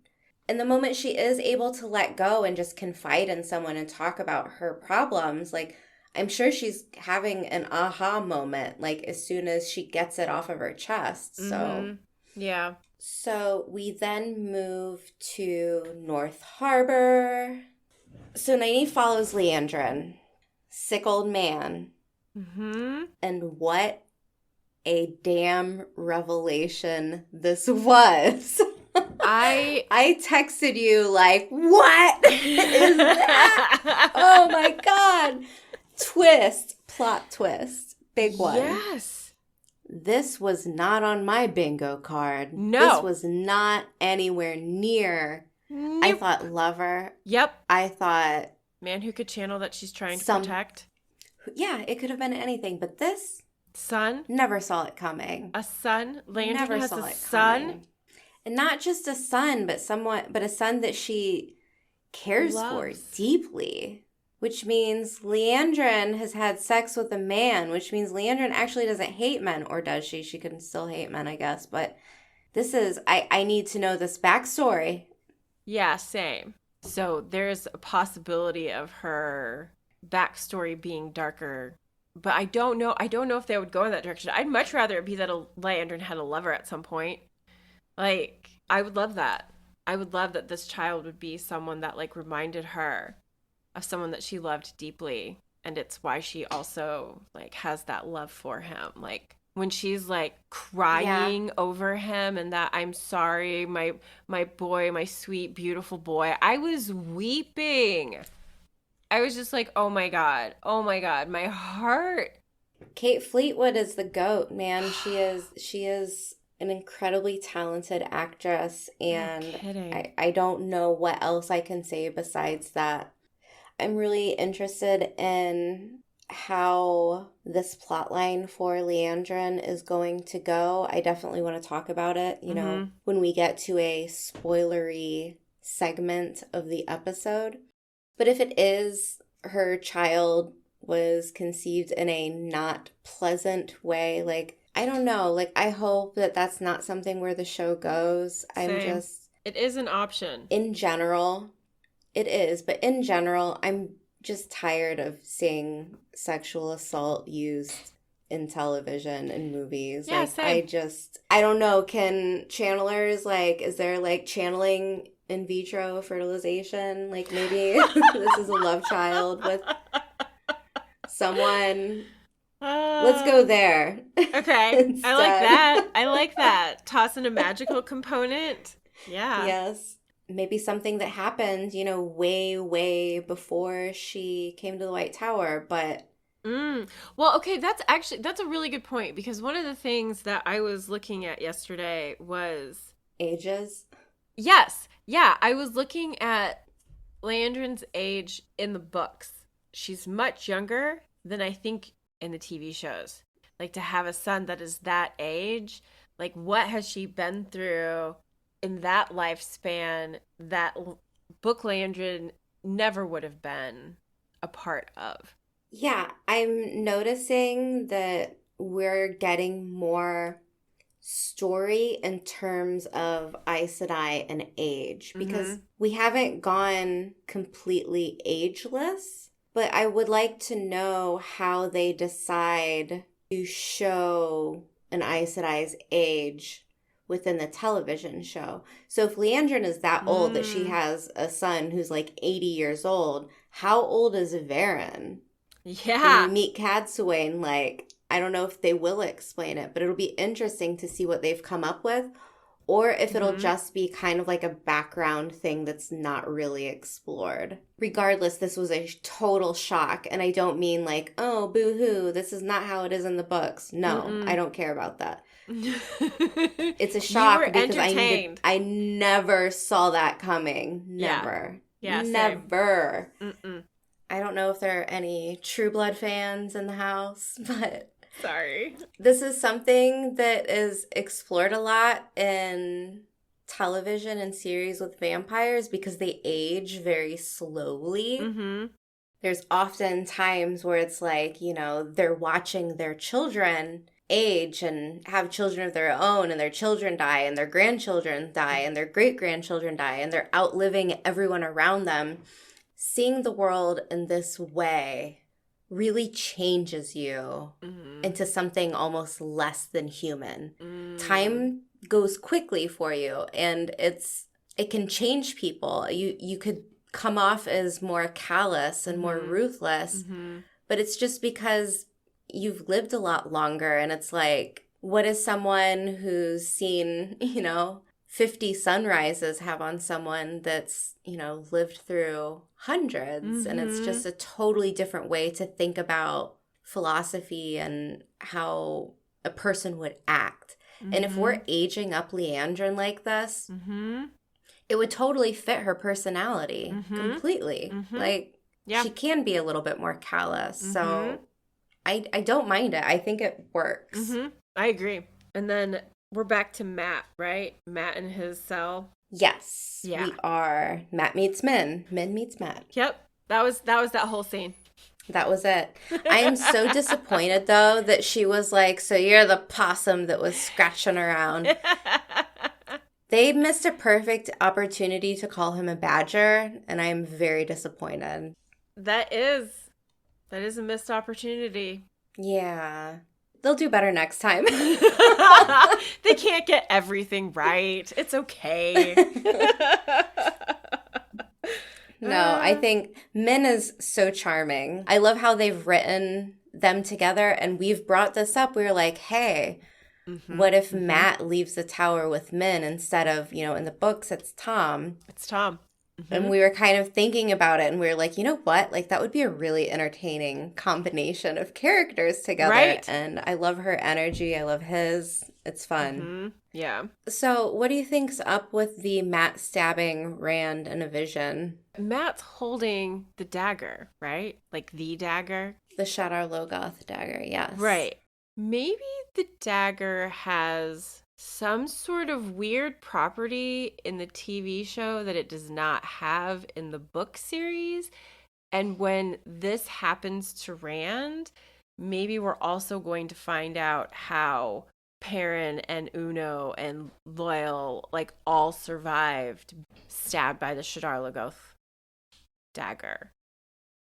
And the moment she is able to let go and just confide in someone and talk about her problems, like, I'm sure she's having an aha moment, like, as soon as she gets it off of her chest. So,
yeah.
So we then move to North Harbor. So Nynaeve follows Liandrin, sick old man. And what a damn revelation this was. I texted you like, what is that? Oh my God. Plot twist. Big one.
Yes.
This was not on my bingo card.
No.
This was not anywhere near. Nope. I thought lover.
Yep.
I thought
man who could channel that she's trying to protect.
Yeah, it could have been anything, but this
Son?
never saw it coming.
A son? Liandrin
Never
has
saw
a
it
son?
coming. And not just a son, but a son that she cares for
Loves.
deeply. Which means Liandrin has had sex with a man, which means Liandrin actually doesn't hate men, or does she? She can still hate men, I guess. But this is, I need to know this backstory.
Yeah, same. So there's a possibility of her backstory being darker, but I don't know. I don't know if they would go in that direction. I'd much rather it be that Liandrin had a lover at some point. Like, I would love that. I would love that this child would be someone that like reminded her of someone that she loved deeply, and it's why she also like has that love for him. Like when she's like crying over him and that I'm sorry, my boy, my sweet beautiful boy. I was weeping. I was just like, oh my god, my heart.
Kate Fleetwood is the GOAT, man. She is an incredibly talented actress, and
No kidding.
I don't know what else I can say besides that. I'm really interested in how this plotline for Liandrin is going to go. I definitely want to talk about it, when we get to a spoilery segment of the episode. But if it is her child was conceived in a not pleasant way, like, I don't know, like, I hope that that's not something where the show goes.
Same. It is an option.
In general, it is, but in general, I'm just tired of seeing sexual assault used in television and movies.
Yeah,
like,
same.
I don't know, can channelers, like, is there, like, channeling in vitro fertilization? Like, maybe this is a love child with someone. Let's go there.
Okay. I like that. I like that. Toss in a magical component. Yeah.
Yes. Maybe something that happened, way, way before she came to the White Tower, but...
Well, okay, that's a really good point, because one of the things that I was looking at yesterday was...
Ages?
Yes. Yeah, I was looking at Liandrin's age in the books. She's much younger than I think in the TV shows. Like, to have a son that is that age, like, what has she been through in that lifespan that book Liandrin never would have been a part of?
Yeah, I'm noticing that we're getting more story in terms of Aes Sedai and age, because we haven't gone completely ageless, but I would like to know how they decide to show an Aes Sedai's age within the television show. So if Liandrin is that old that she has a son who's like 80 years old, how old is Verin?
Yeah.
When we meet Cadsuane, like, I don't know if they will explain it, but it'll be interesting to see what they've come up with, or if it'll just be kind of like a background thing that's not really explored. Regardless, this was a total shock, and I don't mean like, oh, boo-hoo, this is not how it is in the books. No, I don't care about that. It's a shock because I never saw that coming. Never.
Yeah,
never. I don't know if there are any True Blood fans in the house, but
sorry.
This is something that is explored a lot in television and series with vampires because they age very slowly. There's often times where it's like, they're watching their children age and have children of their own, and their children die, and their grandchildren die, and their great-grandchildren die, and they're outliving everyone around them. Seeing the world in this way really changes you into something almost less than human. Time goes quickly for you, and it can change people. You could come off as more callous and more ruthless, but it's just because you've lived a lot longer, and it's like, what is someone who's seen, 50 sunrises have on someone that's, lived through hundreds? And it's just a totally different way to think about philosophy and how a person would act. And if we're aging up Liandrin like this, it would totally fit her personality completely. Like, she can be a little bit more callous. So I don't mind it. I think it works.
Mm-hmm. I agree. And then we're back to Matt, right? Matt in his cell.
Yes,
Yeah.
we are. Matt meets Min. Min meets Matt.
Yep. That was that whole scene.
That was it. I am so disappointed, though, that she was like, so you're the possum that was scratching around. They missed a perfect opportunity to call him a badger, and I am very disappointed.
That is a missed opportunity.
Yeah. They'll do better next time.
They can't get everything right. It's okay.
No, I think Min is so charming. I love how they've written them together, and we've brought this up. We were like, hey, what if Matt leaves the tower with Min instead of, in the books, it's Tom.
It's Tom. Mm-hmm.
And we were kind of thinking about it, and we were like, you know what? Like, that would be a really entertaining combination of characters together.
Right.
And I love her energy. I love his. It's fun.
Mm-hmm. Yeah.
So what do you think's up with the Matt stabbing Rand in a vision?
Matt's holding the dagger, right? Like the dagger.
The Shadar Logoth dagger, yes.
Right. Maybe the dagger has some sort of weird property in the TV show that it does not have in the book series. And when this happens to Rand, maybe we're also going to find out how Perrin and Uno and Loyal all survived stabbed by the Shadar Logoth dagger.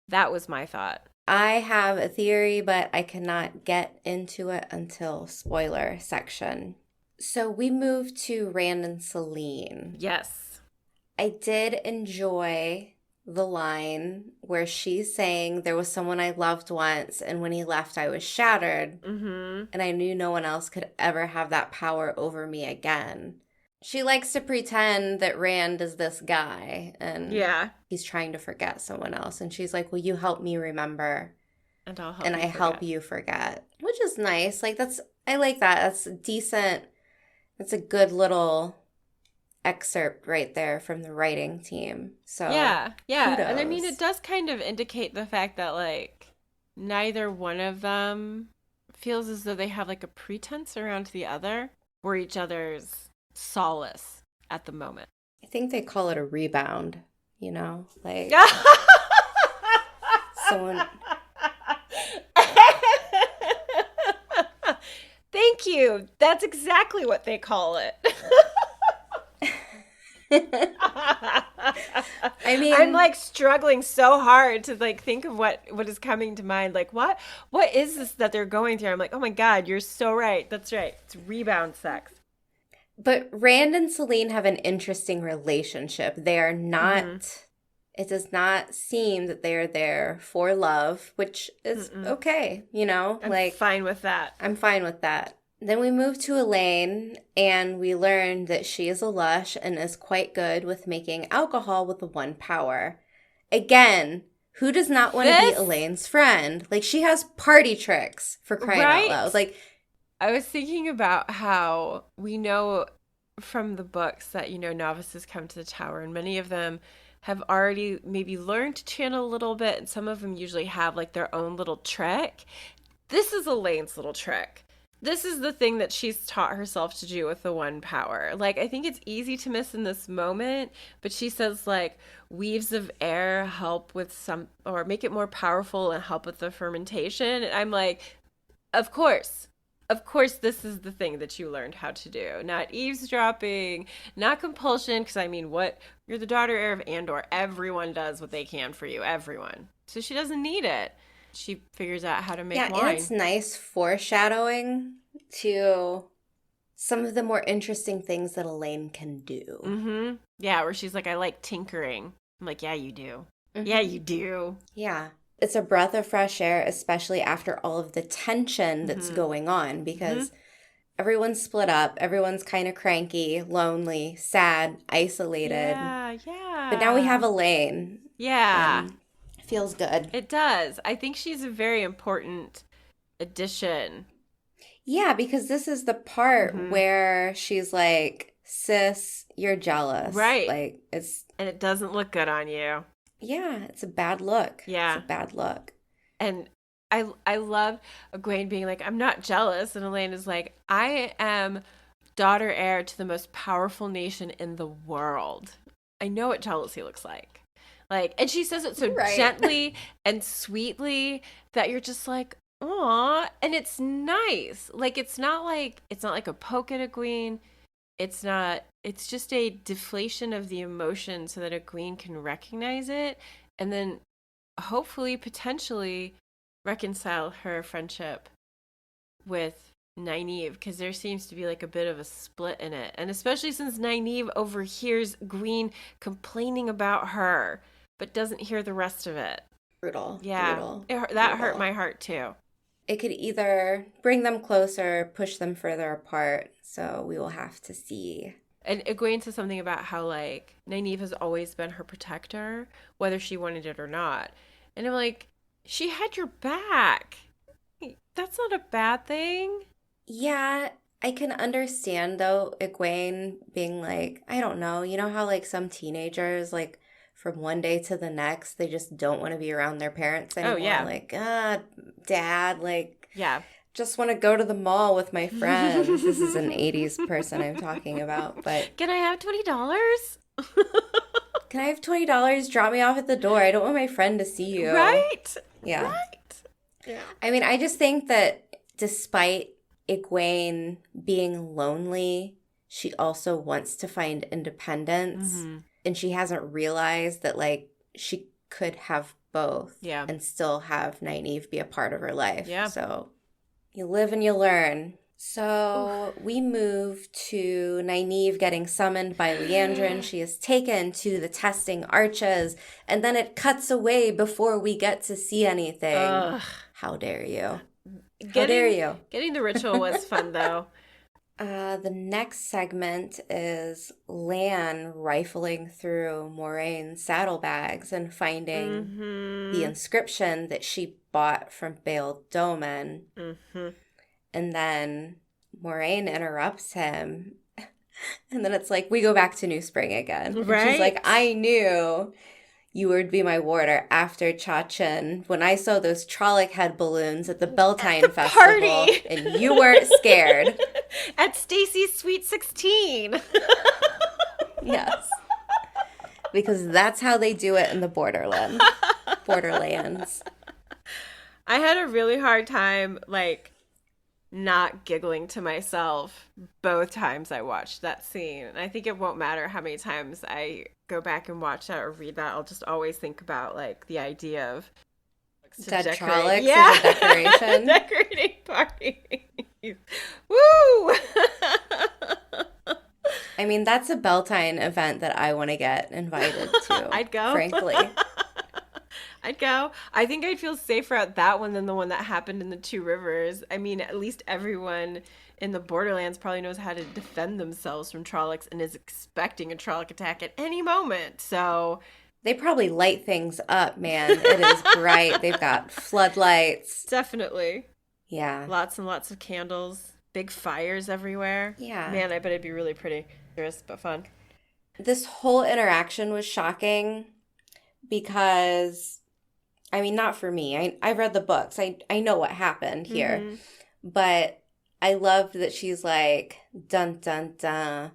That was my thought.
I have a theory, but I cannot get into it until spoiler section. So we move to Rand and Selene.
Yes.
I did enjoy the line where she's saying there was someone I loved once, and when he left, I was shattered.
Mm-hmm.
And I knew no one else could ever have that power over me again. She likes to pretend that Rand is this guy, and he's trying to forget someone else. And she's like, will you help me remember?
And I'll help
and
you
I
forget.
help you forget. Which is nice. I like that. That's decent. That's a good little excerpt right there from the writing team. So
yeah.
kudos.
And I mean, it does kind of indicate the fact that neither one of them feels as though they have a pretense around the other. We're each other's solace at the moment.
I think they call it a rebound, someone.
Thank you. That's exactly what they call it.
I mean,
I'm struggling so hard to think of what is coming to mind. What is this that they're going through? I'm like, oh my God, you're so right. That's right. It's rebound sex.
But Rand and Selene have an interesting relationship. They are not, it does not seem that they are there for love, which is okay,
I'm fine with that.
I'm fine with that. Then we move to Elayne, and we learn that she is a lush and is quite good with making alcohol with the one power. Again, who does not want to be Elaine's friend? She has party tricks, for crying out loud.
I was thinking about how we know from the books that, novices come to the tower, and many of them have already maybe learned to channel a little bit, and some of them usually have their own little trick. This is Elaine's little trick. This is the thing that she's taught herself to do with the one power. I think it's easy to miss in this moment, but she says weaves of air help with some, or make it more powerful and help with the fermentation. And I'm like, of course, this is the thing that you learned how to do. Not eavesdropping, not compulsion, because you're the daughter heir of Andor. Everyone does what they can for you, everyone. So she doesn't need it. She figures out how to make wine.
And it's nice foreshadowing to some of the more interesting things that Elayne can do.
Mm-hmm. Yeah, where she's like, I like tinkering. I'm like, yeah, you do. Mm-hmm. Yeah, you do.
Yeah. It's a breath of fresh air, especially after all of the tension that's going on, because everyone's split up. Everyone's kind of cranky, lonely, sad, isolated.
Yeah.
But now we have Elayne.
Yeah.
Feels good.
It does. I think she's a very important addition.
Yeah, because this is the part where she's like, sis, you're jealous.
Right.
And
it doesn't look good on you.
Yeah, it's a bad look.
Yeah.
It's a bad look.
And I love Egwene being like, I'm not jealous. And Elayne is like, I am daughter heir to the most powerful nation in the world. I know what jealousy looks like. Like, and she says it so
Right.
gently and sweetly that you're just like, aw, and it's nice. Like, it's not like a poke at Egwene. It's not, it's just a deflation of the emotion so that Egwene can recognize it and then hopefully, potentially reconcile her friendship with Nynaeve, because there seems to be like a bit of a split in it. And especially since Nynaeve overhears Egwene complaining about her, but doesn't hear the rest of it.
Brutal.
Yeah,
Brutal.
that hurt my heart too.
It could either bring them closer, push them further apart. So we will have to see.
And Egwene says something about how, like, Nynaeve has always been her protector, whether she wanted it or not. And I'm like, she had your back. That's not a bad thing.
Yeah, I can understand though, Egwene being like, I don't know, you know how like some teenagers, like from one day to the next, they just don't want to be around their parents anymore.
Oh, yeah.
Like, dad, like,
Yeah.
just want to go to the mall with my friends. This is an 80s person I'm talking about, but
Can I have $20?
can I have $20? Drop me off at the door. I don't want my friend to see you.
Right?
Yeah.
Right? Yeah.
I mean, I just think that despite Egwene being lonely, she also wants to find independence.
Mm-hmm.
And she hasn't realized that, like, she could have both.
Yeah.
And still have Nynaeve be a part of her life.
Yeah.
So you live and you learn. So we move to Nynaeve getting summoned by Liandrin. She is taken to the testing arches. And then it cuts away before we get to see anything.
Ugh.
How dare you? How dare you?
Getting the ritual was fun, though.
The next segment is Lan rifling through Moraine's saddlebags and finding the inscription that she bought from Baal Doman.
Mm-hmm.
And then Moiraine interrupts him. And then it's like, we go back to New Spring again. And
Right?
she's like, I knew you would be my warder after Chachin when I saw those Trolloc head balloons at the Beltane Festival.
Party.
And you weren't scared.
At Stacy's Sweet 16.
Yes. Because that's how they do it in the Borderlands.
I had a really hard time, like, not giggling to myself both times I watched that scene. And I think it won't matter how many times I go back and watch that or read that. I'll just always think about, like, the idea of
Dead Trollocs as a decoration.
Decorating party. Woo!
I mean, that's a Beltane event that I want to get invited to.
I'd go.
Frankly.
I'd go. I think I'd feel safer at that one than the one that happened in the Two Rivers. I mean, at least everyone in the Borderlands probably knows how to defend themselves from Trollocs and is expecting a Trolloc attack at any moment. So
they probably light things up, man. It is bright. They've got floodlights.
Definitely.
Yeah.
Lots and lots of candles. Big fires everywhere.
Yeah.
Man, I bet it'd be really pretty. Dangerous, but fun.
This whole interaction was shocking because, I mean, not for me. I've read the books. I know what happened here.
Mm-hmm.
But I loved that she's like, dun, dun, dun.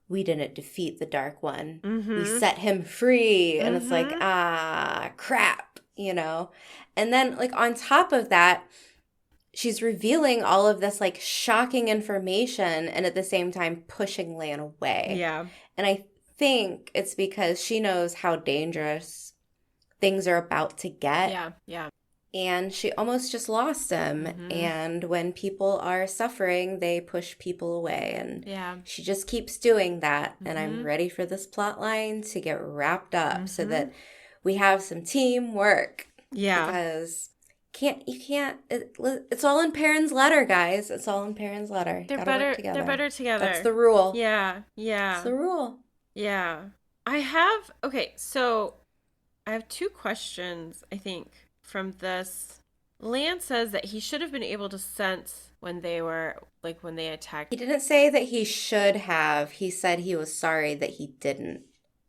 We didn't defeat the Dark One.
Mm-hmm.
We set him free. And
Mm-hmm.
it's like, crap, you know? And then, like, on top of that, she's revealing all of this, like, shocking information and at the same time pushing Lan away.
Yeah.
And I think it's because she knows how dangerous things are about to get.
Yeah. Yeah.
And she almost just lost him.
Mm-hmm.
And when people are suffering, they push people away. And
Yeah.
she just keeps doing that.
Mm-hmm.
And I'm ready for this plot line to get wrapped up so that we have some teamwork.
Yeah.
Because it's all in Perrin's letter, guys. It's all in Perrin's letter.
They're
Gotta
better.
work together.
They're better together.
That's the rule.
Yeah. Yeah.
That's the rule.
Yeah. So I have two questions, I think, from this. Lan says that he should have been able to sense when they attacked.
He didn't say that he should have. He said he was sorry that he didn't.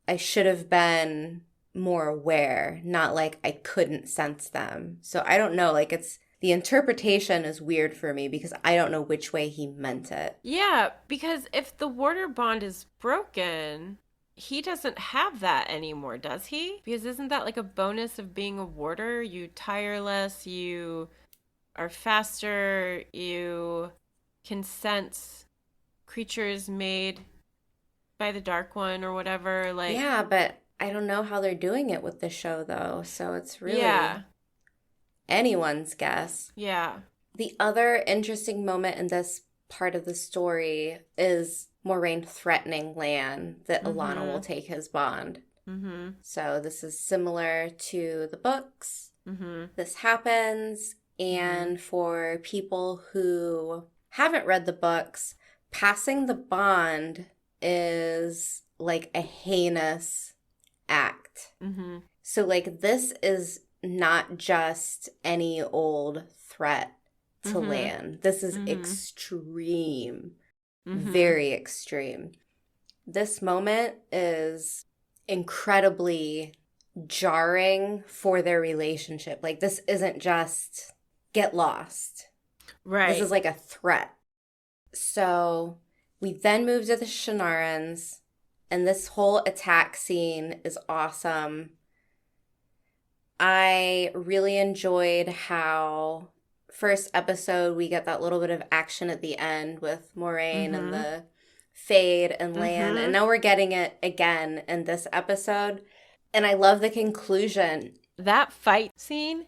I should have been more aware, not like I couldn't sense them. So I don't know, like, it's the interpretation is weird for me because I don't know which way he meant it.
Yeah, because if the warder bond is broken, he doesn't have that anymore, does he? Because isn't that like a bonus of being a warder? You tire less, you are faster, you can sense creatures made by the Dark One or whatever. Like,
Yeah, but I don't know how they're doing it with the show though, so it's really
yeah,
anyone's guess.
yeah.
The other interesting moment in this part of the story is Moiraine threatening Lan that Alanna will take his bond.
Mm-hmm.
So this is similar to the books.
Mm-hmm.
This happens, and for people who haven't read the books, passing the bond is like a heinous act.
Mm-hmm.
So like this is not just any old threat to Lan. This is extreme. Very extreme. This moment is incredibly jarring for their relationship. Like, this isn't just get lost.
Right.
This is like a threat. So we then move to the Shienarans, and this whole attack scene is awesome. I really enjoyed how first episode we get that little bit of action at the end with Moiraine and the Fade and Lan, and now we're getting it again in this episode. And I love the conclusion.
That fight scene,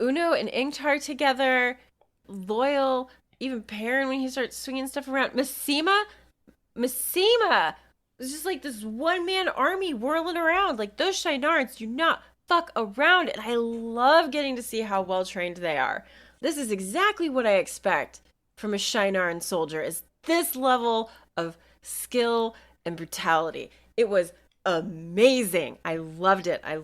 Uno and Ingtar together, Loyal, even Perrin when he starts swinging stuff around. Massima, it's just like this one-man army whirling around. Like, those Shienarans do not fuck around, and I love getting to see how well-trained they are. This is exactly what I expect from a Shienarans soldier, is this level of skill and brutality. It was amazing. I loved it. I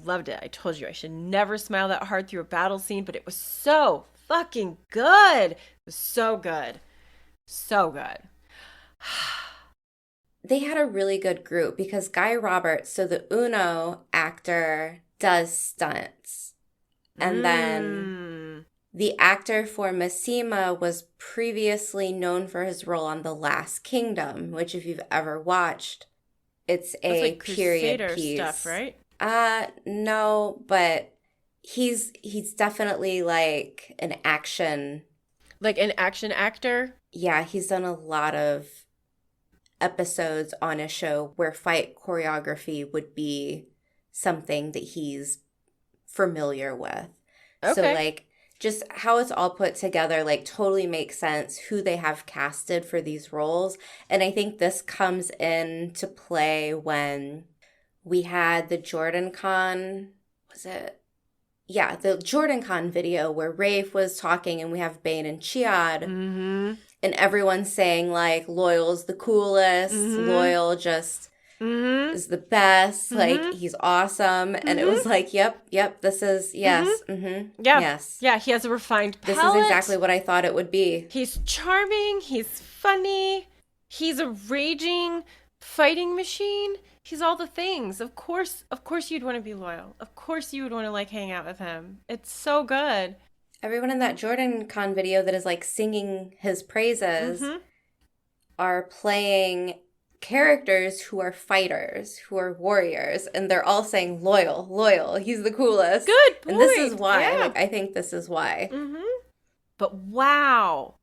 told you I should never smile that hard through a battle scene, but it was so fucking good. It was so good. So good.
They had a really good group because Guy Roberts, so the Uno actor, does stunts. And then the actor for Massima was previously known for his role on The Last Kingdom, which if you've ever watched, it's a
like
period
Crusader
piece.
Stuff, right?
No, but he's definitely like an action.
Like an action actor?
Yeah, he's done a lot of episodes on a show where fight choreography would be something that he's familiar with.
Okay.
So like just how it's all put together like totally makes sense who they have casted for these roles. And I think this comes into play when we had the Jordan Con, was it? Yeah, the Jordan Con video where Rafe was talking and we have Bane and Chiad. And everyone's saying like Loyal's the coolest, Loyal just is the best, like he's awesome. And it was like, yep, this is, yes,
Yeah.
yes.
Yeah, he has a refined palate.
This is exactly what I thought it would be.
He's charming, he's funny, he's a raging fighting machine. He's all the things. Of course you'd want to be loyal. Of course you would want to like hang out with him. It's so good.
Everyone in that Jordan Con video that is like singing his praises are playing characters who are fighters, who are warriors, and they're all saying loyal, he's the coolest.
Good point.
And this is why.
Yeah.
Like, I think this is why.
But wow.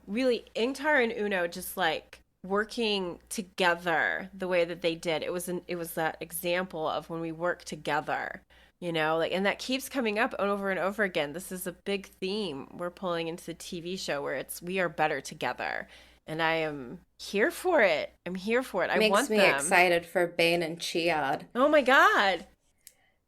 Really, Ingtar and Uno just like working together the way that they did. It was that example of when we work together, you know, like, and that keeps coming up over and over again. This is a big theme we're pulling into the TV show where we are better together. And I am here for it. I want them.
Makes me excited for Bane and Chiad.
Oh my God.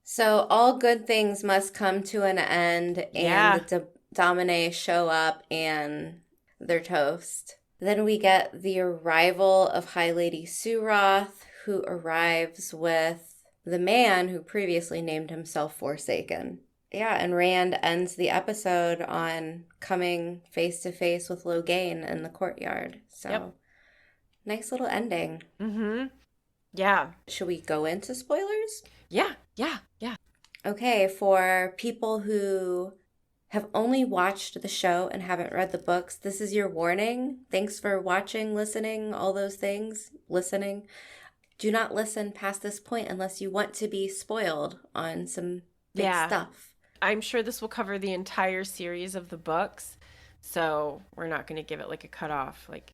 So all good things must come to an end, and the Domine show up and they're toast. Then we get the arrival of High Lady Suroth, who arrives with the man who previously named himself Forsaken. Yeah, and Rand ends the episode on coming face to face with Logain in the courtyard. So, nice little ending.
Yeah.
Should we go into spoilers?
Yeah.
Okay, for people who have only watched the show and haven't read the books, this is your warning. Thanks for watching, listening, all those things. Listening. Do not listen past this point unless you want to be spoiled on some big
Yeah.
stuff.
I'm sure this will cover the entire series of the books. So we're not going to give it like a cutoff. Like,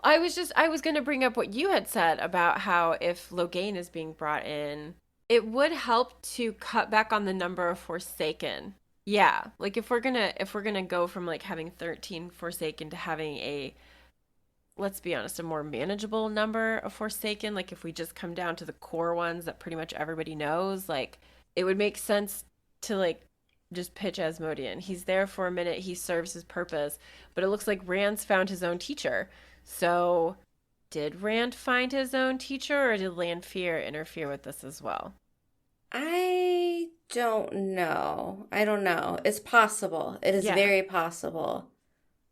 I was going to bring up what you had said about how if Logain is being brought in, it would help to cut back on the number of Forsaken. Yeah, like if we're gonna go from like having 13 Forsaken to having a, let's be honest, a more manageable number of Forsaken, like if we just come down to the core ones that pretty much everybody knows, like it would make sense to like just pitch Asmodean. He's there for a minute, he serves his purpose, but it looks like Rand's found his own teacher. So did Rand find his own teacher, or did Lanfear interfere with this as well?
I don't know. I don't know. It's possible. It is
Yeah.
very possible.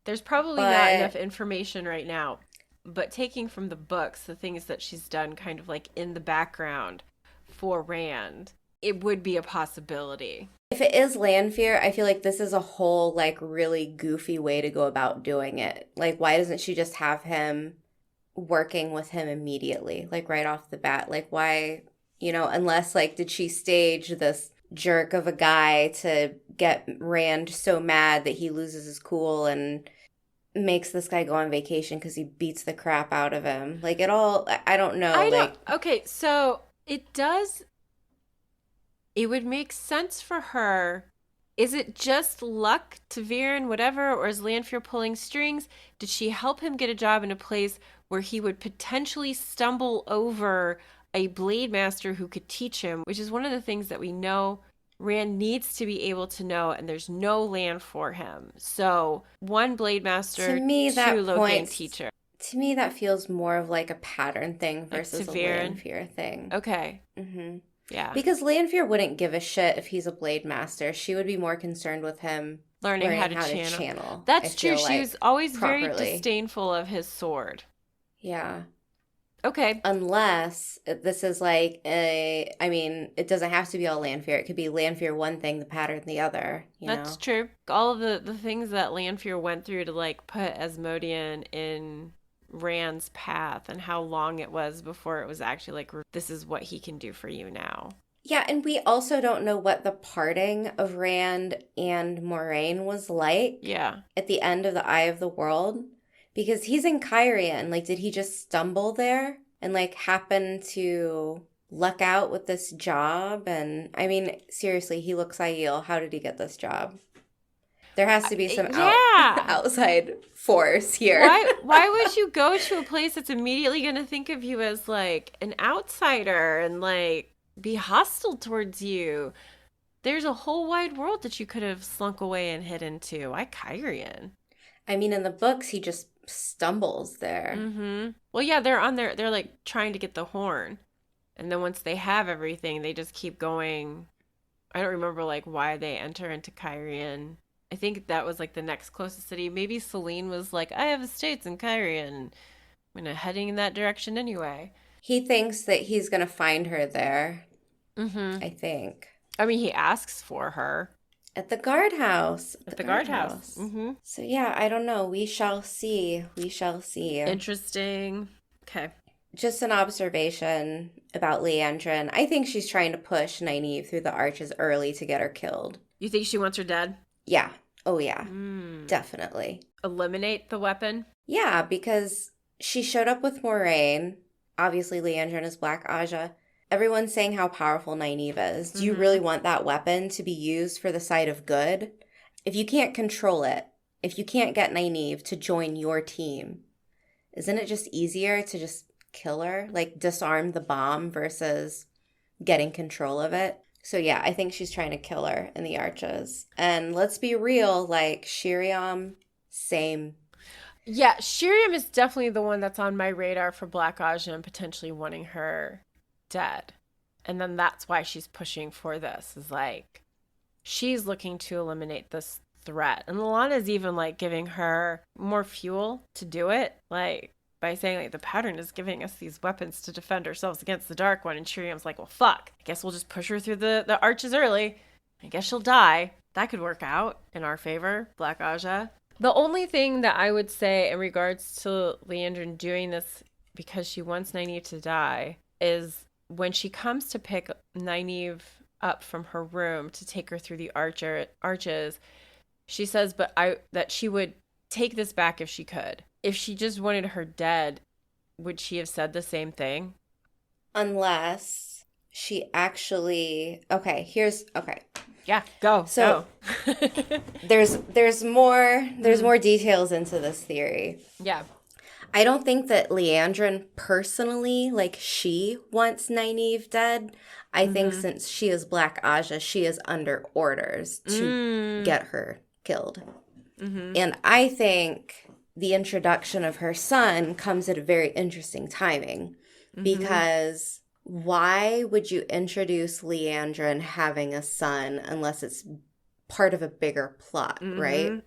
There's probably not enough
But
information right now, but taking from the books, the things that she's done kind of like in the background for Rand, it would be a possibility.
if it is Lanfear, I feel like this is a whole like really goofy way to go about doing it. Like, why doesn't she just have him working with him immediately, like right off the bat? Like, why, unless like, did she stage this jerk of a guy to get Rand so mad that he loses his cool and makes this guy go on vacation because he beats the crap out of him? Like, it all, I don't know.
I don't.
Like,
Okay, so it does. It would make sense for her. Is it just luck to Verin, whatever, or is Lanfear pulling strings? Did she help him get a job in a place where he would potentially stumble over a blade master who could teach him, which is one of the things that we know Rand needs to be able to know, and there's no land for him. So one blade master,
to me,
two
that
Logain
points,
teacher.
to me, that feels more of like a pattern thing
Like
versus a
Verin.
Lanfear thing.
Okay.
Mm-hmm.
Yeah.
Because Lanfear wouldn't give a shit if he's a blade master. She would be more concerned with him
Learning how to channel. That's true. She was always very disdainful of his sword.
Yeah.
Okay.
Unless this is like it doesn't have to be all Lanfear. It could be Lanfear one thing, the pattern the other,
That's true. All of the things that Lanfear went through to like put Asmodean in Rand's path, and how long it was before it was actually like, this is what he can do for you now.
Yeah, and we also don't know what the parting of Rand and Moiraine was like.
Yeah.
At the end of the Eye of the World. Because he's in Cairhien. Like, did he just stumble there and like happen to luck out with this job? And I mean, seriously, he looks ideal. How did he get this job? There has to be some outside force here.
Why would you go to a place that's immediately going to think of you as like an outsider and like be hostile towards you? There's a whole wide world that you could have slunk away and hid into. Why Cairhien?
I mean, in the books, he just stumbles there.
Mm-hmm. Well, yeah, they're like trying to get the horn. And then once they have everything, they just keep going. I don't remember like why they enter into Cairhien. I think that was like the next closest city. Maybe Selene was like, I have estates in Cairhien. I'm heading in that direction anyway.
He thinks that he's going to find her there.
Mm-hmm.
I think.
I mean, he asks for her.
At the guardhouse.
At the guardhouse. Mm-hmm.
So yeah, I don't know. We shall see. We shall see.
Interesting. Okay.
Just an observation about Liandrin. I think she's trying to push Nynaeve through the arches early to get her killed.
You think she wants her dead?
Yeah. Oh, yeah. Definitely.
Eliminate the weapon?
Yeah, because she showed up with Moiraine. Obviously, Liandrin is Black Aja. Everyone's saying how powerful Nynaeve is. Do you really want that weapon to be used for the side of good? If you can't control it, if you can't get Nynaeve to join your team, isn't it just easier to just kill her? Like, disarm the bomb versus getting control of it? So yeah, I think she's trying to kill her in the arches. And let's be real, like, Shiriam, same.
Yeah, Shiriam is definitely the one that's on my radar for Black Aja and potentially wanting her dead. And then that's why she's pushing for this, is like, she's looking to eliminate this threat. And Lana's even like giving her more fuel to do it, like by saying like, the pattern is giving us these weapons to defend ourselves against the Dark One. And Shiriam's like, well, fuck, I guess we'll just push her through the arches early. I guess she'll die. That could work out in our favor, Black Aja. The only thing that I would say in regards to Liandrin doing this because she wants Nynaeve to die is when she comes to pick Nynaeve up from her room to take her through the arches, she says that she would take this back if she could. If she just wanted her dead, would she have said the same thing?
Unless she actually... Okay.
Yeah, go.
So there's more details into this theory.
Yeah.
I don't think that Liandrin personally, like, she wants Nynaeve dead. I think since she is Black Aja, she is under orders to get her killed. And I think the introduction of her son comes at a very interesting timing because why would you introduce Liandrin having a son unless it's part of a bigger plot, right?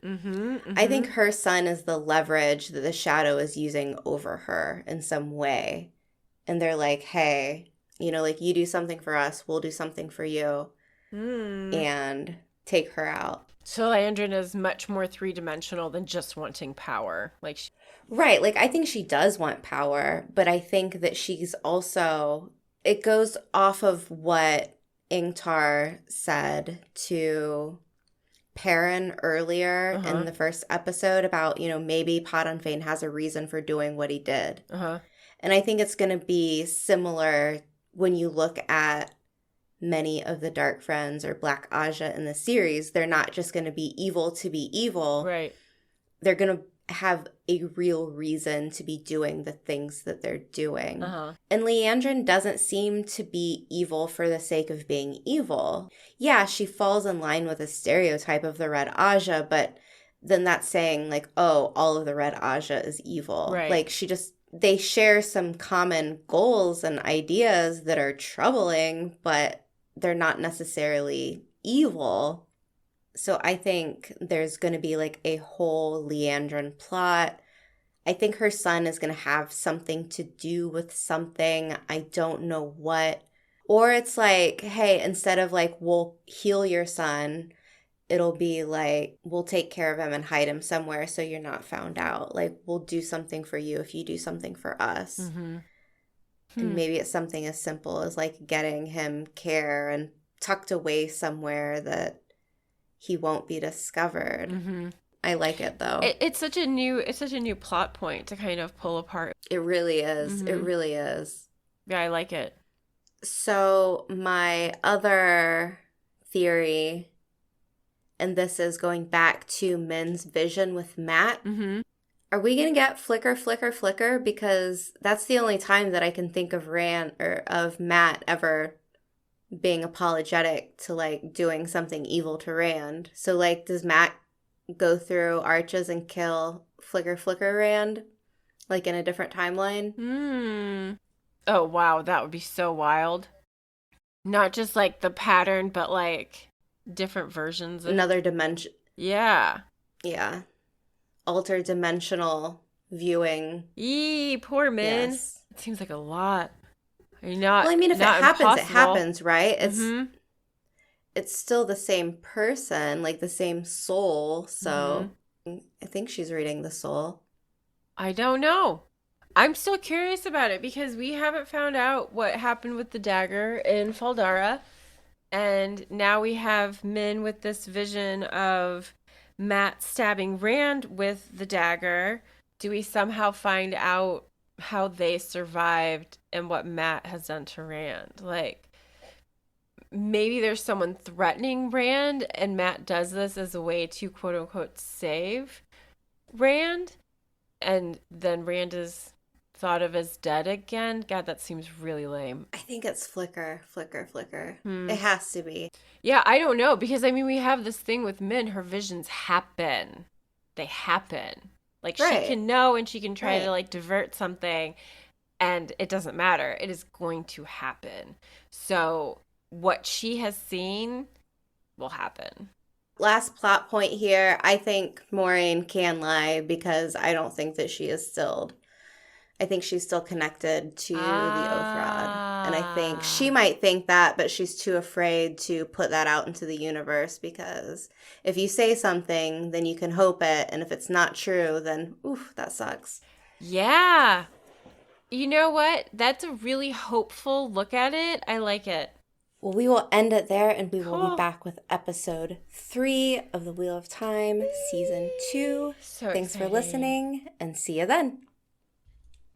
I think her son is the leverage that the Shadow is using over her in some way. And they're like, hey, you know, like, you do something for us, we'll do something for you, and take her out.
So Liandrin is much more three-dimensional than just wanting power.
Right, like, I think she does want power, but I think that she's also... It goes off of what Ingtar said to Perrin earlier in the first episode about, you know, maybe Padanfane has a reason for doing what he did. And I think it's going to be similar when you look at many of the Dark Friends or Black Aja in the series. They're not just going to be evil to be evil.
Right.
They're going to have a real reason to be doing the things that they're doing. And Liandrin doesn't seem to be evil for the sake of being evil. Yeah, she falls in line with a stereotype of the Red Aja, but then that's saying, like, oh, all of the Red Aja is evil.
Right.
Like, they share some common goals and ideas that are troubling, but they're not necessarily evil. So I think there's going to be, like, a whole Liandrin plot. I think her son is going to have something to do with something. I don't know what. Or it's like, hey, instead of, like, we'll heal your son, it'll be like, we'll take care of him and hide him somewhere so you're not found out. Like, we'll do something for you if you do something for us. And maybe it's something as simple as, like, getting him care and tucked away somewhere that he won't be discovered. I like it, though.
It's such a new plot point to kind of pull apart.
It really is. It really is.
Yeah, I like it.
So my other theory, and this is going back to Min's vision with Mat. Are we going to get flicker, flicker, flicker? Because that's the only time that I can think of of Mat ever being apologetic to, like, doing something evil to Rand. So, like, does Mat go through arches and kill Flicker Flicker Rand, like, in a different timeline?
Oh, wow, that would be so wild. Not just, like, the pattern, but, like, different versions of
another dimension.
Yeah.
Alterdimensional viewing.
Poor Min.
Yes.
It seems like a lot. If it
happens, it happens, right? It's still the same person, like the same soul. So I think she's reading the soul.
I don't know. I'm still curious about it because we haven't found out what happened with the dagger in Faldara. And now we have Min with this vision of Mat stabbing Rand with the dagger. Do we somehow find out how they survived and what Mat has done to Rand? Like, maybe there's someone threatening Rand and Mat does this as a way to quote unquote save Rand, and then Rand is thought of as dead again. God, that seems really lame.
I think it's flicker, flicker, flicker. It has to be.
Yeah, I don't know, because I mean, we have this thing with Min, her visions happen. They happen. Like, right. She can know and she can try to, like, divert something, and it doesn't matter. It is going to happen. So what she has seen will happen.
Last plot point here. I think Moiraine can lie because I don't think that she is stilled. I think she's still connected to the Oath Rod. And I think she might think that, but she's too afraid to put that out into the universe, because if you say something, then you can hope it. And if it's not true, then, oof, that sucks.
Yeah. You know what? That's a really hopeful look at it. I like it.
Well, we will end it there, and we will be
Cool.
back with episode 3 of The Wheel of Time, season 2.
So
Thanks for
exciting.
listening, and see you then.